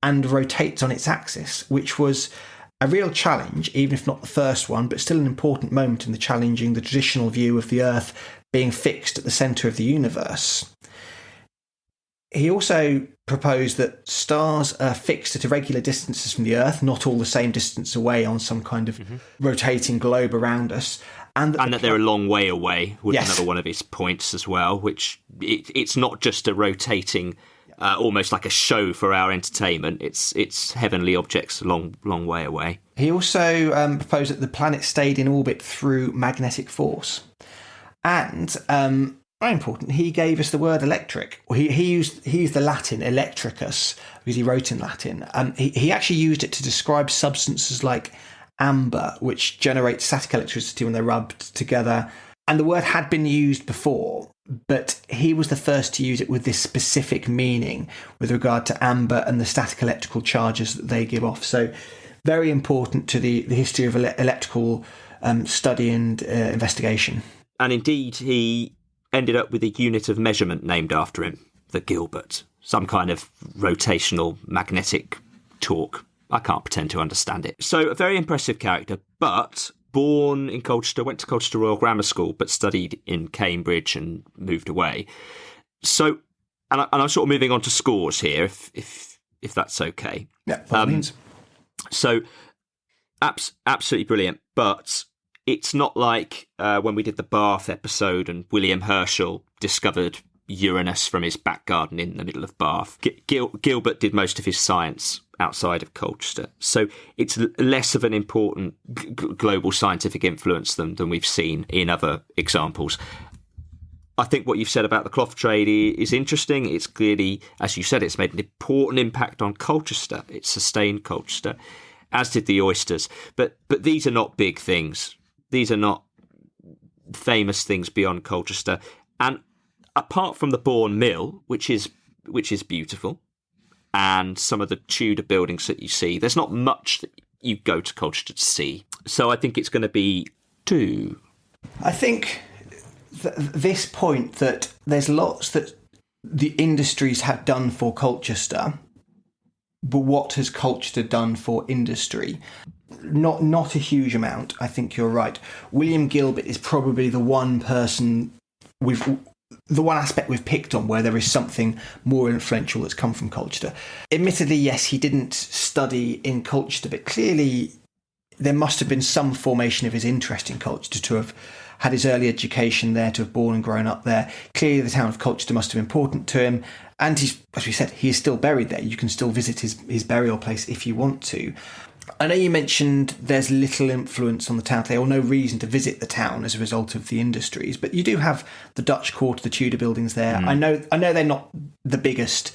and rotates on its axis, which was a real challenge, even if not the first one, but still an important moment in the challenging the traditional view of the Earth being fixed at the centre of the universe. He also proposed that stars are fixed at irregular distances from the Earth, not all the same distance away on some kind of rotating globe around us. And that they're a long way away was another one of his points as well, which it's not just a rotating... almost like a show for our entertainment. It's heavenly objects a long way away. He also proposed that the planet stayed in orbit through magnetic force. And, very important, he gave us the word electric. He used the Latin electricus, because he wrote in Latin. He actually used it to describe substances like amber, which generate static electricity when they're rubbed together. And the word had been used before, but he was the first to use it with this specific meaning with regard to amber and the static electrical charges that they give off. So very important to the history of electrical study and investigation. And indeed, he ended up with a unit of measurement named after him, the Gilbert, some kind of rotational magnetic torque. I can't pretend to understand it. So a very impressive character, but born in Colchester, went to Colchester Royal Grammar School, but studied in Cambridge and moved away. So, and I'm sort of moving on to scores here, if that's okay. Yeah, by all means. So, absolutely brilliant, but it's not like when we did the Bath episode and William Herschel discovered Uranus from his back garden in the middle of Bath. Gilbert did most of his science outside of Colchester, so it's less of an important global scientific influence than we've seen in other examples. I think what you've said about the cloth trade is interesting. It's clearly, as you said, it's made an important impact on Colchester. It's sustained Colchester, as did the oysters. But these are not big things. These are not famous things beyond Colchester. And apart from the Bourne Mill, which is beautiful, and some of the Tudor buildings that you see, there's not much that you go to Colchester to see. So I think it's going to be 2. I think this point that there's lots that the industries have done for Colchester, but what has Colchester done for industry? Not a huge amount. I think you're right. William Gilbert is probably the one person the one aspect we've picked on where there is something more influential that's come from Colchester. Admittedly, yes, he didn't study in Colchester, but clearly there must have been some formation of his interest in Colchester to have had his early education there, to have born and grown up there. Clearly the town of Colchester must have been important to him. And he's, as we said, he is still buried there. You can still visit his burial place if you want to. I know you mentioned there's little influence on the town today, or no reason to visit the town as a result of the industries, but you do have the Dutch Quarter, the Tudor buildings there. I know they're not the biggest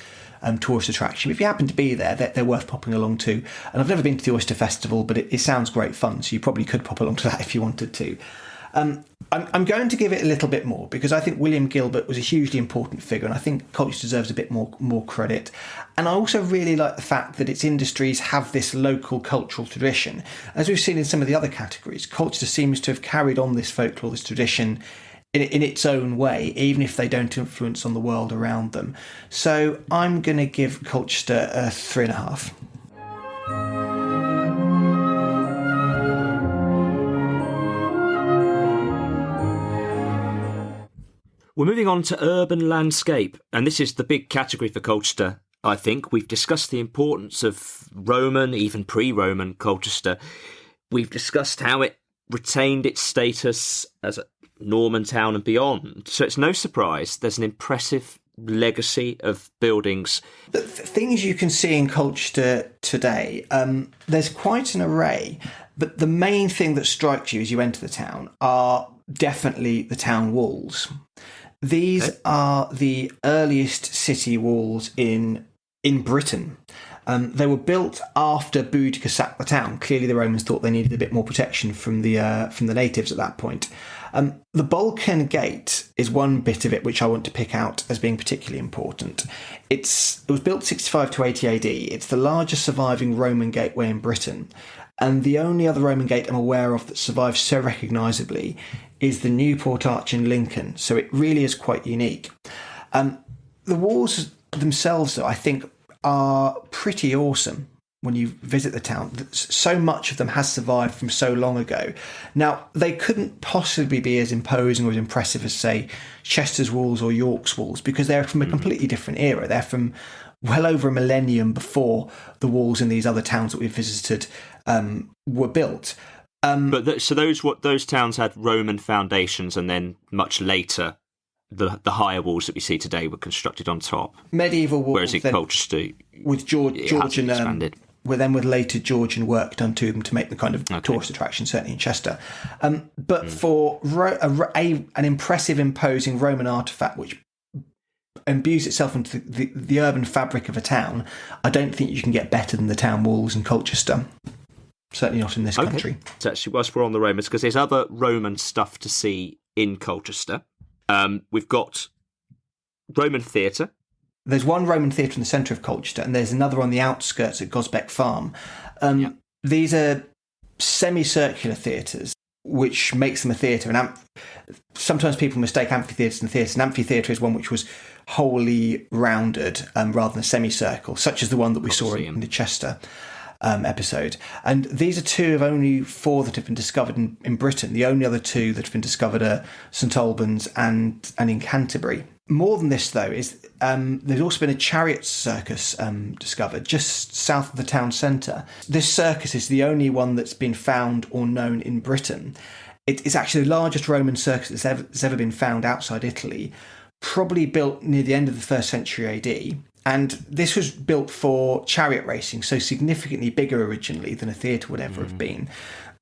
tourist attraction, but if you happen to be there, they're worth popping along to. And I've never been to the Oyster Festival, but it sounds great fun, so you probably could pop along to that if you wanted to. I'm going to give it a little bit more because I think William Gilbert was a hugely important figure, and I think Colchester deserves a bit more credit. And I also really like the fact that its industries have this local cultural tradition. As we've seen in some of the other categories, Colchester seems to have carried on this folklore, this tradition in its own way, even if they don't influence on the world around them. So I'm going to give Colchester a 3.5. We're moving on to urban landscape, and this is the big category for Colchester, I think. We've discussed the importance of Roman, even pre-Roman Colchester. We've discussed how it retained its status as a Norman town and beyond. So it's no surprise there's an impressive legacy of buildings. The things you can see in Colchester today, there's quite an array, but the main thing that strikes you as you enter the town are definitely the town walls. These are the earliest city walls in Britain. They were built after Boudicca sacked the town. Clearly, the Romans thought they needed a bit more protection from the natives at that point. The Balkan Gate is one bit of it which I want to pick out as being particularly important. It was built 65 to 80 AD. It's the largest surviving Roman gateway in Britain, and the only other Roman gate I'm aware of that survives so recognisably is the Newport Arch in Lincoln, so it really is quite unique. The walls themselves, though, I think are pretty awesome when you visit the town. So much of them has survived from so long ago. Now, they couldn't possibly be as imposing or as impressive as, say, Chester's walls or York's walls, because they're from a completely different era. They're from well over a millennium before the walls in these other towns that we've visited were built. So those towns had Roman foundations, and then much later, the higher walls that we see today were constructed on top. Medieval walls, whereas in Colchester, with Georgian, with later Georgian work done to them to make the kind of tourist attraction, certainly in Chester. But for an impressive, imposing Roman artefact which imbues itself into the urban fabric of a town, I don't think you can get better than the town walls in Colchester. Certainly not in this country. So actually, whilst we're on the Romans, because there's other Roman stuff to see in Colchester. We've got Roman theatre. There's one Roman theatre in the centre of Colchester, and there's another on the outskirts at Gosbeck Farm. These are semicircular theatres, which makes them a theatre. And sometimes people mistake amphitheatres and theatres. An amphitheatre is one which was wholly rounded rather than a semicircle, such as the one that we saw in the Chester. episode. And these are two of only four that have been discovered in Britain. The only other two that have been discovered are St Albans and in Canterbury. More than this, though, is there's also been a chariot circus discovered just south of the town centre. This circus is the only one that's been found or known in Britain. It's actually the largest Roman circus that's ever been found outside Italy, probably built near the end of the 1st century AD. And this was built for chariot racing, so significantly bigger originally than a theatre would ever have been.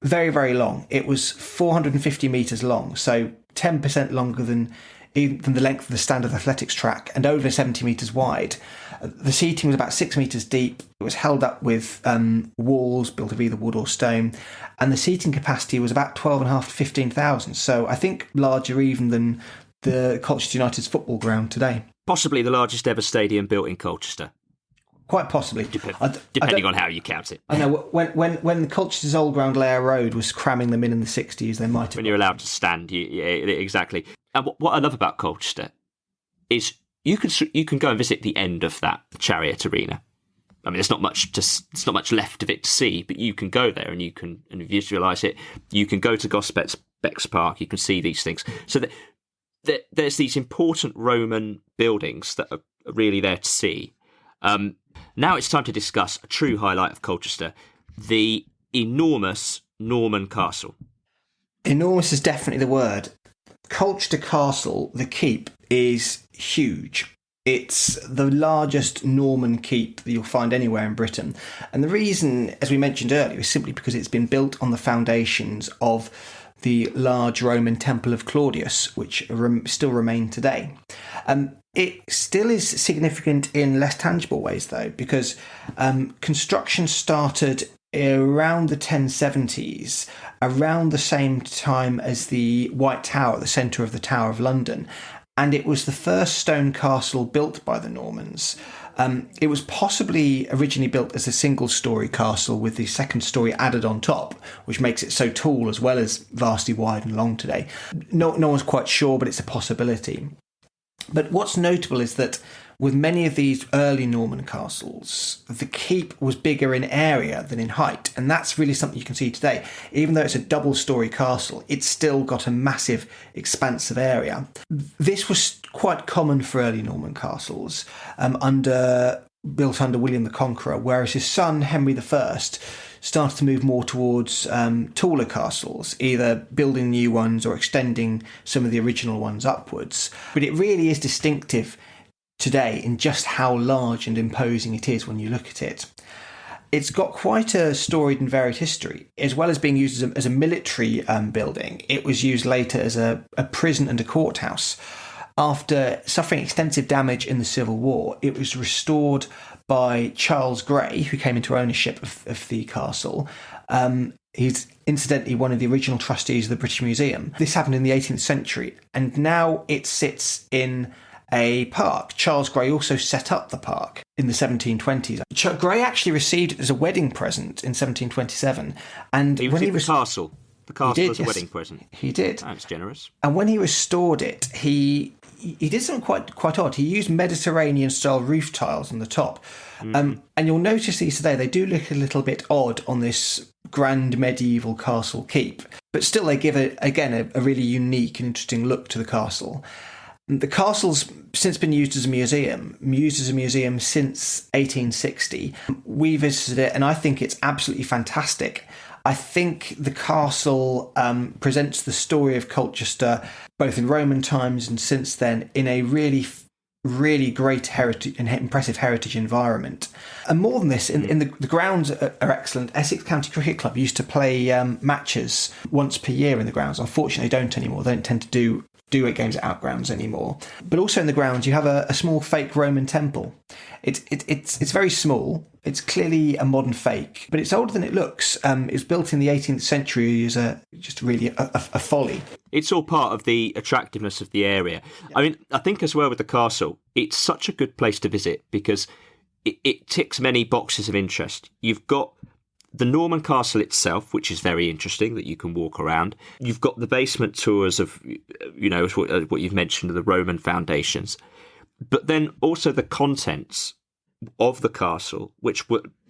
Very, very long. It was 450 metres long, so 10% longer than the length of the standard athletics track, and over 70 metres wide. The seating was about 6 metres deep. It was held up with walls built of either wood or stone, and the seating capacity was about 12,500 to 15,000. So I think larger even than the Colchester United's football ground today. Possibly the largest ever stadium built in Colchester. Quite possibly. Depending on how you count it. I know, when Colchester's old ground Layer Road was cramming them in the 60s, they might have... When you're allowed to stand, exactly. And what I love about Colchester is you can go and visit the end of that chariot arena. I mean, there's not much left of it to see, but you can go there and you can visualise it. You can go to Beck's Park, you can see these things. So there's these important Roman buildings that are really there to see. Now it's time to discuss a true highlight of Colchester, the enormous Norman Castle. Enormous is definitely the word. Colchester Castle, the keep, is huge. It's the largest Norman keep that you'll find anywhere in Britain. And the reason, as we mentioned earlier, is simply because it's been built on the foundations of the large Roman Temple of Claudius, which still remain today. It still is significant in less tangible ways, though, because construction started around the 1070s, around the same time as the White Tower at the centre of the Tower of London. And it was the first stone castle built by the Normans. It was possibly originally built as a single-storey castle with the second storey added on top, which makes it so tall as well as vastly wide and long today. No one's quite sure, but it's a possibility. But what's notable is that with many of these early Norman castles, the keep was bigger in area than in height, and that's really something you can see today. Even though it's a double-storey castle, it's still got a massive expansive area. This was quite common for early Norman castles, built under William the Conqueror, whereas his son Henry I started to move more towards taller castles, either building new ones or extending some of the original ones upwards. But it really is distinctive today in just how large and imposing it is when you look at it. It's got quite a storied and varied history. As well as being used as a military building, it was used later as a prison and a courthouse. After suffering extensive damage in the Civil War, it was restored by Charles Grey, who came into ownership of the castle. He's incidentally one of the original trustees of the British Museum. This happened in the 18th century, and now it sits in a park. Charles Grey also set up the park in the 1720s. Grey actually received it as a wedding present in 1727. And he when he the castle. The castle did, as a wedding present. He did. That's generous. And when he restored it, he did something quite odd. He used Mediterranean-style roof tiles on the top. And you'll notice these today. They do look a little bit odd on this grand medieval castle keep. But still, they give, a really unique and interesting look to the castle. The castle's since been used as a museum since 1860. We visited it, and I think it's absolutely fantastic. I think the castle presents the story of Colchester, both in Roman times and since then, in a really, really great heritage and impressive heritage environment. And more than this, in the grounds are excellent. Essex County Cricket Club used to play matches once per year in the grounds. Unfortunately, they don't anymore. They don't tend to do away games at outgrounds anymore. But also in the grounds, you have a small fake Roman temple. It's very small. It's clearly a modern fake, but it's older than it looks. It was built in the 18th century as just really a folly. It's all part of the attractiveness of the area. Yeah. I mean, I think as well with the castle, it's such a good place to visit because it ticks many boxes of interest. You've got the Norman castle itself, which is very interesting, that you can walk around. You've got the basement tours of, what you've mentioned, of the Roman foundations. But then also the contents of the castle,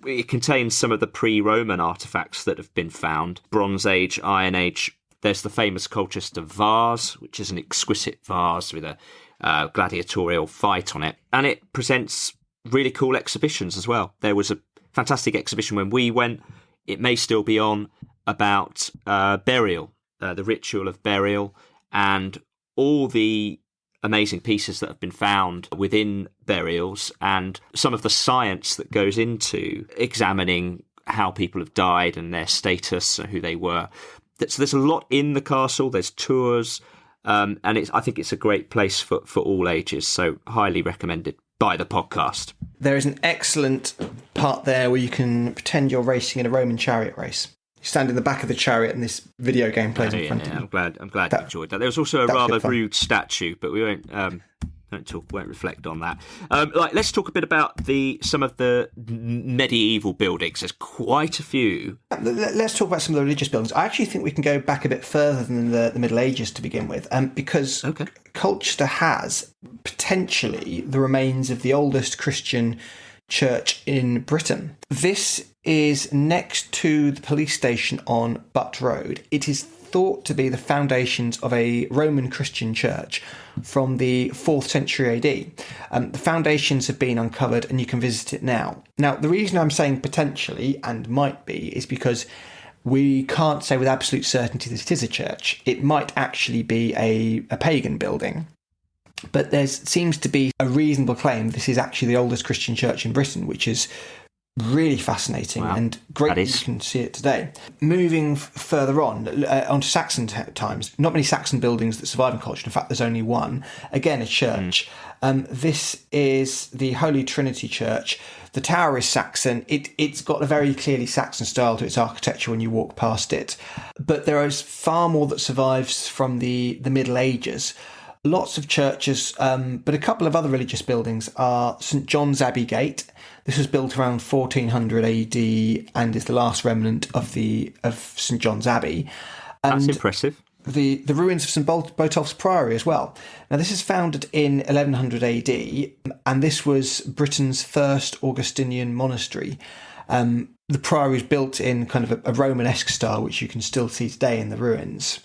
it contains some of the pre-Roman artefacts that have been found. Bronze Age, Iron Age. There's the famous Colchester vase, which is an exquisite vase with a gladiatorial fight on it. And it presents really cool exhibitions as well. There was a fantastic exhibition when we went, it may still be on, about burial, the ritual of burial, and all the amazing pieces that have been found within burials and some of the science that goes into examining how people have died and their status and who they were. So there's a lot in the castle. There's tours, and I think it's a great place for all ages. So highly recommended by the podcast. There is an excellent part there where you can pretend you're racing in a Roman chariot race. You stand in the back of the chariot and this video game plays in front of you. I'm glad you enjoyed that. There was also a rather rude statue, but we won't reflect on that. Let's talk a bit about some of the medieval buildings. There's quite a few. Let's talk about some of the religious buildings. I actually think we can go back a bit further than the Middle Ages to begin with, because Colchester has potentially the remains of the oldest Christian church in Britain. This is next to the police station on Butt Road. It is thought to be the foundations of a Roman Christian church from the 4th century AD. The foundations have been uncovered and you can visit it now. Now, the reason I'm saying potentially and might be is because we can't say with absolute certainty that it is a church. It might actually be a pagan building. But there seems to be a reasonable claim this is actually the oldest Christian church in Britain, which is really fascinating and great that you can see it today. Moving further onto Saxon times, not many Saxon buildings that survive in Colchester. In fact, there's only one. Again, a church. This is the Holy Trinity Church. The tower is Saxon. It's got a very clearly Saxon style to its architecture when you walk past it. But there is far more that survives from the Middle Ages. Lots of churches, but a couple of other religious buildings are St John's Abbey Gate. This was built around 1400 AD and is the last remnant of St John's Abbey. And that's impressive. The ruins of St Botolph's Priory as well. Now, this is founded in 1100 AD, and this was Britain's first Augustinian monastery. The priory was built in kind of a Romanesque style, which you can still see today in the ruins.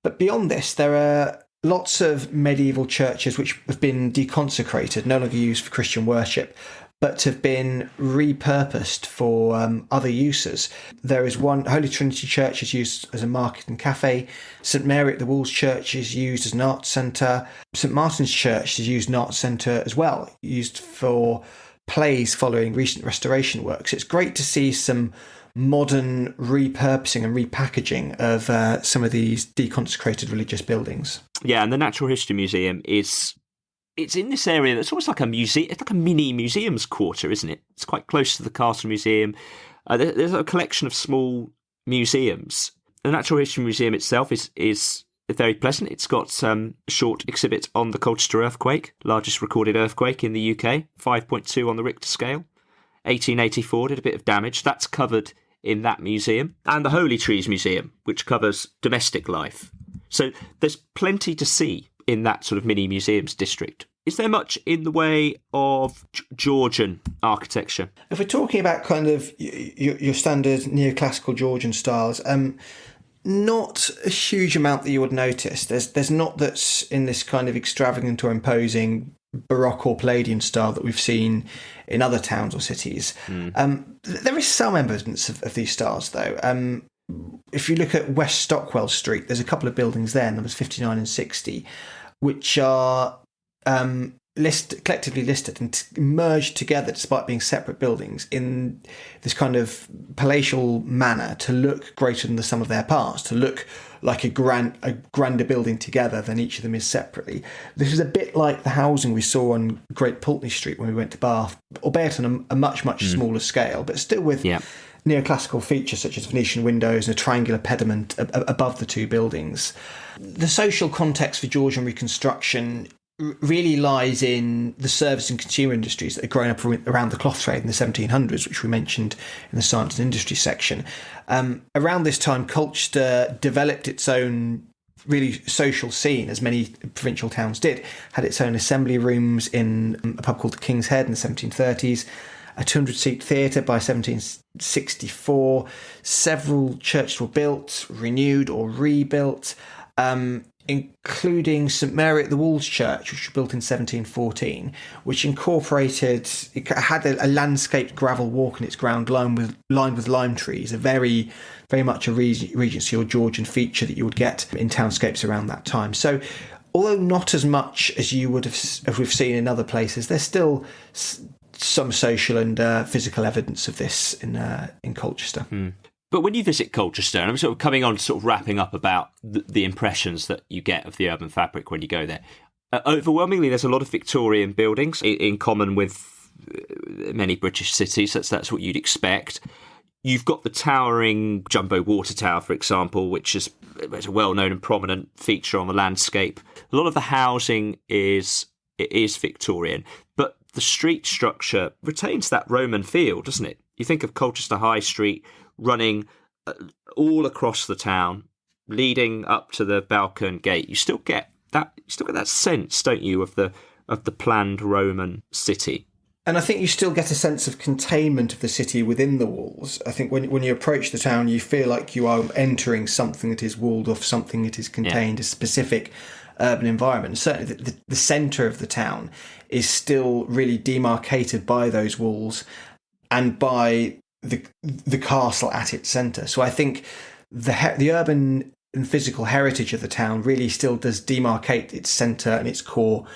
But beyond this, there are lots of medieval churches which have been deconsecrated, no longer used for Christian worship, but have been repurposed for other uses. There is one, Holy Trinity Church is used as a market and cafe. St Mary at the Walls Church is used as an arts centre. St Martin's Church is used as an arts centre as well, used for plays following recent restoration works. It's great to see some modern repurposing and repackaging of some of these deconsecrated religious buildings. Yeah, and the Natural History Museum it's in this area that's almost like a museum. It's like a mini museums quarter, isn't it? It's quite close to the Castle Museum. There's a collection of small museums. The Natural History Museum itself is very pleasant. It's got a short exhibit on the Colchester earthquake, largest recorded earthquake in the UK, 5.2 on the Richter scale. 1884 did a bit of damage. That's covered in that museum. And the Holy Trees Museum, which covers domestic life. So there's plenty to see in that sort of mini museums district. Is there much in the way of Georgian architecture? If we're talking about kind of your standard neoclassical Georgian styles, not a huge amount that you would notice. There's not that's in this kind of extravagant or imposing Baroque or Palladian style that we've seen in other towns or cities. There is some evidence of these styles, though. If you look at West Stockwell Street, there's a couple of buildings there, numbers 59 and 60, which are collectively listed and merged together despite being separate buildings in this kind of palatial manner to look greater than the sum of their parts, to look like a grander building together than each of them is separately. This is a bit like the housing we saw on Great Pulteney Street when we went to Bath, albeit on a much smaller scale, but still with neoclassical features such as Venetian windows and a triangular pediment above the two buildings. The social context for Georgian reconstruction really lies in the service and consumer industries that had grown up around the cloth trade in the 1700s, which we mentioned in the science and industry section. Around this time, Colchester developed its own really social scene, as many provincial towns did. Had its own assembly rooms in a pub called the King's Head in the 1730s, a 200-seat theatre by 1764. Several churches were built, renewed or rebuilt, including St Mary at the Walls Church, which was built in 1714, which incorporated, it had a landscaped gravel walk in its ground lined with lime trees, a very, very much a Regency or Georgian feature that you would get in townscapes around that time. So although not as much as you would have we've seen in other places, there's still some social and physical evidence of this in Colchester. But when you visit Colchester, and I'm sort of coming on, sort of wrapping up about the impressions that you get of the urban fabric when you go there, overwhelmingly there's a lot of Victorian buildings in common with many British cities. That's what you'd expect. You've got the towering jumbo water tower, for example, which is a well-known and prominent feature on the landscape. A lot of the housing is Victorian, but the street structure retains that Roman feel, doesn't it? You think of Colchester High Street running all across the town, leading up to the Balcone Gate. You still get that sense, don't you, of the planned Roman city. And I think you still get a sense of containment of the city within the walls. I think when you approach the town, you feel like you are entering something that is walled off, something that is contained, a specific urban environment. And certainly the centre of the town is still really demarcated by those walls and by the castle at its centre. So I think the urban and physical heritage of the town really still does demarcate its centre and its core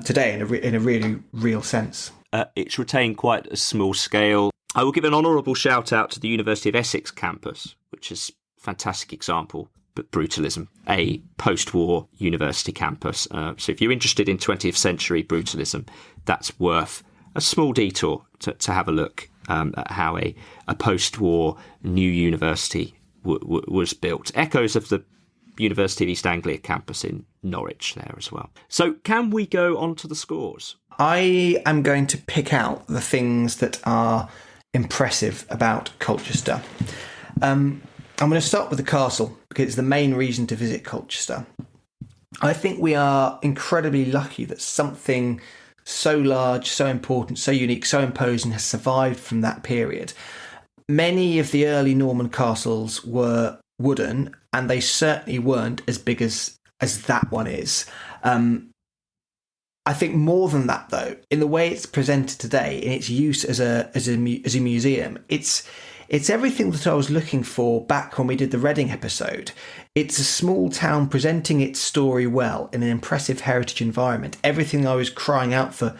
today in a really real sense. It's retained quite a small scale. I will give an honourable shout out to the University of Essex campus, which is a fantastic example. But brutalism, a post-war university campus. So if you're interested in 20th century brutalism, that's worth a small detour to have a look at how a post-war new university was built. Echoes of the University of East Anglia campus in Norwich there as well. So can we go on to the scores? I am going to pick out the things that are impressive about Colchester. I'm going to start with the castle because it's the main reason to visit Colchester. I think we are incredibly lucky that something so large, so important, so unique, so imposing has survived from that period. Many of the early Norman castles were wooden, and they certainly weren't as big as that one is. I think more than that, though, in the way it's presented today, in its use as a museum, it's everything that I was looking for back when we did the Reading episode. It's a small town presenting its story well in an impressive heritage environment. Everything I was crying out for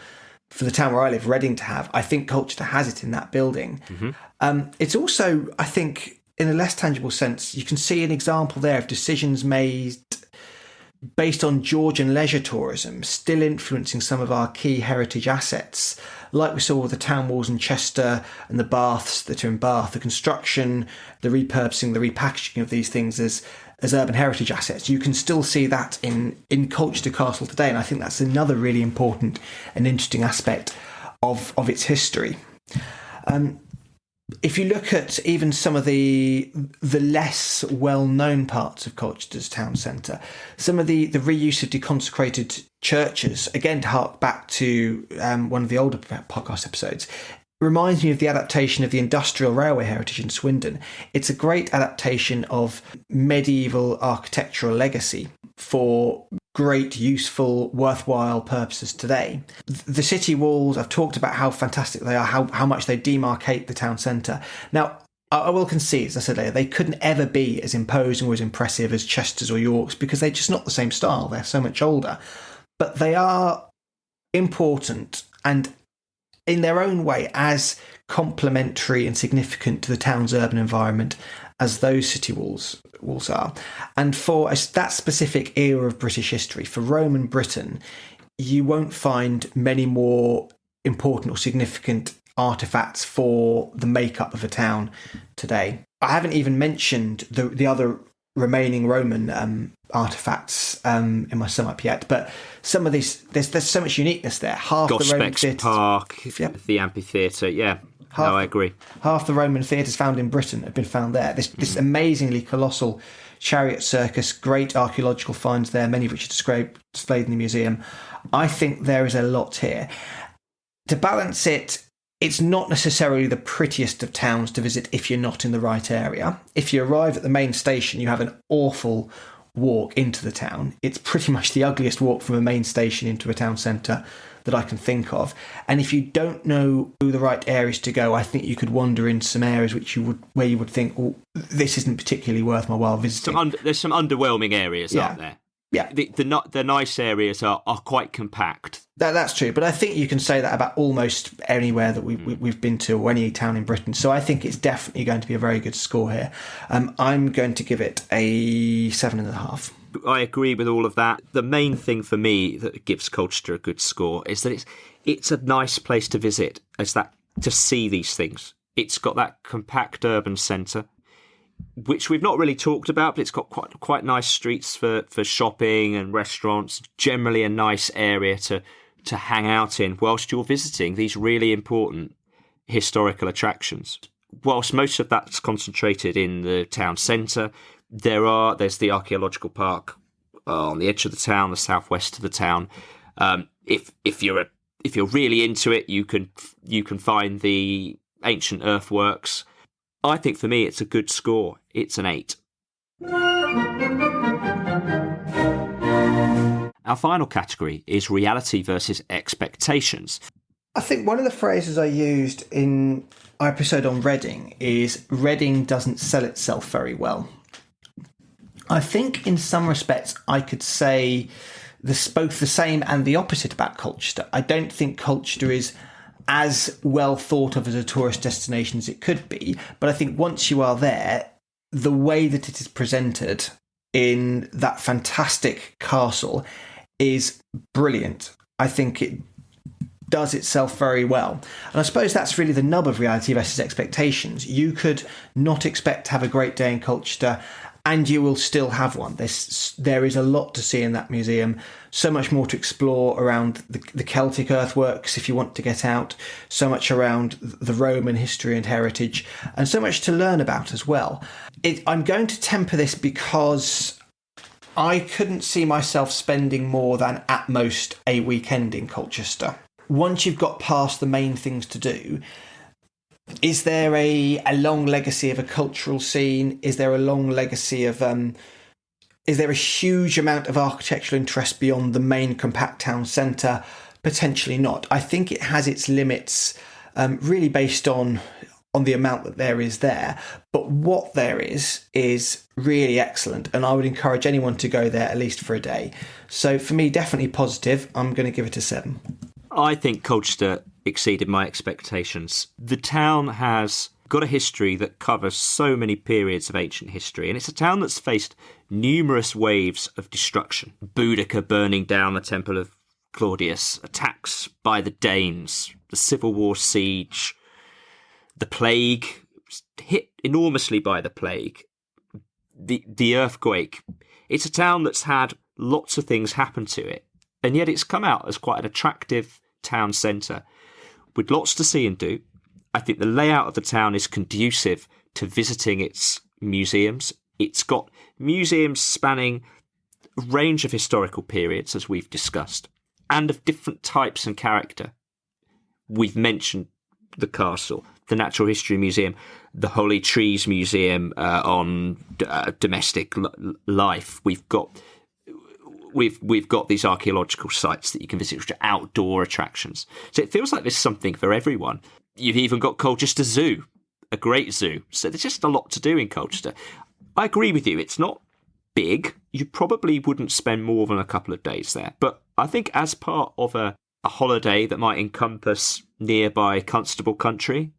the town where I live, Reading, to have, I think Colchester has it in that building. Mm-hmm. It's also, I think, in a less tangible sense, you can see an example there of decisions made based on Georgian leisure tourism, still influencing some of our key heritage assets, like we saw with the town walls in Chester and the baths that are in Bath, the construction, the repurposing, the repackaging of these things as urban heritage assets. You can still see that in Colchester Castle today, and I think that's another really important and interesting aspect of its history. If you look at even some of the less well-known parts of Colchester's town centre, some of the reuse of deconsecrated churches, again to hark back to one of the older podcast episodes, reminds me of the adaptation of the industrial railway heritage in Swindon. It's a great adaptation of medieval architectural legacy for great, useful, worthwhile purposes today. The city walls, I've talked about how fantastic they are, how much they demarcate the town centre. Now, I will concede, as I said earlier, they couldn't ever be as imposing or as impressive as Chester's or York's because they're just not the same style. They're so much older. But they are important and, in their own way, as complementary and significant to the town's urban environment as those city walls are. And for that specific era of British history, for Roman Britain, you won't find many more important or significant artefacts for the makeup of a town today. I haven't even mentioned the other remaining Roman artefacts in my sum up yet, but some of these, there's so much uniqueness there. Half the Roman theatres, Park, the amphitheatre, I agree. Half the Roman theatres found in Britain have been found there. This amazingly colossal Chariot Circus, great archaeological finds there, many of which are displayed in the museum. I think there is a lot here. To balance it, it's not necessarily the prettiest of towns to visit if you're not in the right area. If you arrive at the main station, you have an awful walk into the town. It's pretty much the ugliest walk from a main station into a town centre that I can think of. And if you don't know the right areas to go, I think you could wander in some areas where you would think, oh, this isn't particularly worth my while visiting. There's some underwhelming areas, aren't there? Yeah. The nice areas are quite compact. That's true, but I think you can say that about almost anywhere that we've been to, or any town in Britain. So I think it's definitely going to be a very good score here. I'm going to give it a 7.5. I agree with all of that. The main thing for me that gives Colchester a good score is that it's a nice place to visit, to see these things. It's got that compact urban centre, which we've not really talked about, but it's got quite nice streets for shopping and restaurants. Generally, a nice area to hang out in whilst you're visiting these really important historical attractions. Whilst most of that's concentrated in the town centre, there's the archaeological park on the edge of the town, the southwest of the town. If you're really into it, you can find the ancient earthworks. I think for me, it's a good score. It's an 8. Our final category is reality versus expectations. I think one of the phrases I used in our episode on Reading is Reading doesn't sell itself very well. I think in some respects I could say both the same and the opposite about Colchester. I don't think Colchester is as well thought of as a tourist destination as it could be, but I think once you are there, the way that it is presented in that fantastic castle is brilliant. I think it does itself very well. And I suppose that's really the nub of reality versus expectations. You could not expect to have a great day in Colchester, and you will still have one. There is a lot to see in that museum, so much more to explore around the Celtic earthworks if you want to get out, so much around the Roman history and heritage, and so much to learn about as well. I'm going to temper this because I couldn't see myself spending more than at most a weekend in Colchester. Once you've got past the main things to do, is there a long legacy of a cultural scene? Is there a long legacy of... is there a huge amount of architectural interest beyond the main compact town centre? Potentially not. I think it has its limits, really based on the amount that there is there. But what there is really excellent, and I would encourage anyone to go there at least for a day. So for me, definitely positive. I'm going to give it a 7. I think Colchester exceeded my expectations. The town has got a history that covers so many periods of ancient history, and it's a town that's faced numerous waves of destruction. Boudica burning down the Temple of Claudius, attacks by the Danes, the Civil War siege, the plague, hit enormously by the plague, the earthquake. It's a town that's had lots of things happen to it, and yet it's come out as quite an attractive town centre with lots to see and do. I think the layout of the town is conducive to visiting its museums. It's got museums spanning a range of historical periods, as we've discussed, and of different types and character. We've mentioned the castle, the Natural History Museum, the Holy Trees Museum on domestic life. We've got these archaeological sites that you can visit, which are outdoor attractions. So it feels like there's something for everyone. You've even got Colchester Zoo, a great zoo. So there's just a lot to do in Colchester. I agree with you. It's not big. You probably wouldn't spend more than a couple of days there. But I think as part of a holiday that might encompass nearby Constable country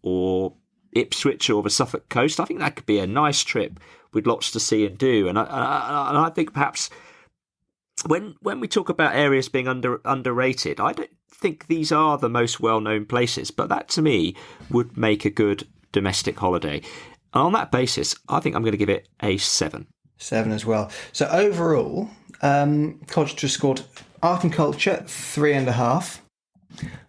or Ipswich or the Suffolk coast, I think that could be a nice trip with lots to see and do. And I think perhaps when we talk about areas being underrated, I don't think these are the most well-known places, but that to me would make a good domestic holiday. And on that basis, I think I'm going to give it a 7. 7 as well. So overall, Colchester scored art and culture 3.5.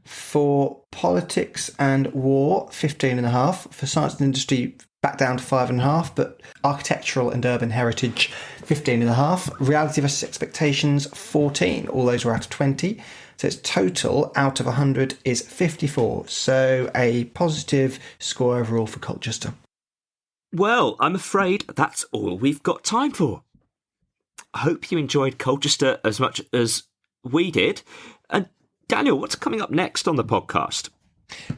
For politics and war, 15.5. For science and industry, back down to 5.5, but architectural and urban heritage 15.5, reality versus expectations 14. All those were out of 20. So its total out of 100 is 54. So a positive score overall for Colchester. Well, I'm afraid that's all we've got time for. I hope you enjoyed Colchester as much as we did. And Daniel, what's coming up next on the podcast?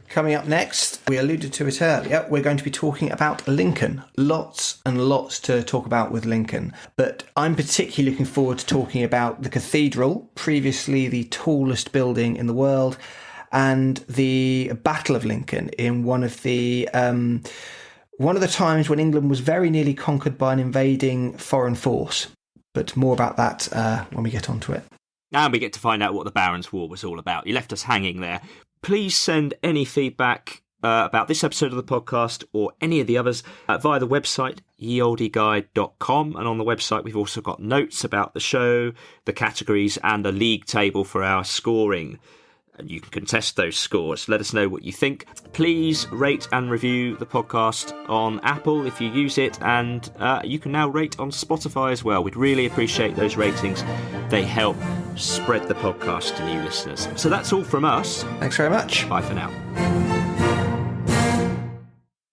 Coming up next, we alluded to it earlier, we're going to be talking about Lincoln. Lots and lots to talk about with Lincoln. But I'm particularly looking forward to talking about the cathedral, previously the tallest building in the world, and the Battle of Lincoln in one of the times when England was very nearly conquered by an invading foreign force. But more about that when we get onto it. And we get to find out what the Barons' War was all about. You left us hanging there. Please send any feedback about this episode of the podcast or any of the others via the website, yeoldeguide.com. And on the website, we've also got notes about the show, the categories, and a league table for our scoring. And you can contest those scores. Let us know what you think. Please rate and review the podcast on Apple if you use it. And you can now rate on Spotify as well. We'd really appreciate those ratings. They help spread the podcast to new listeners. So that's all from us. Thanks very much. Bye for now.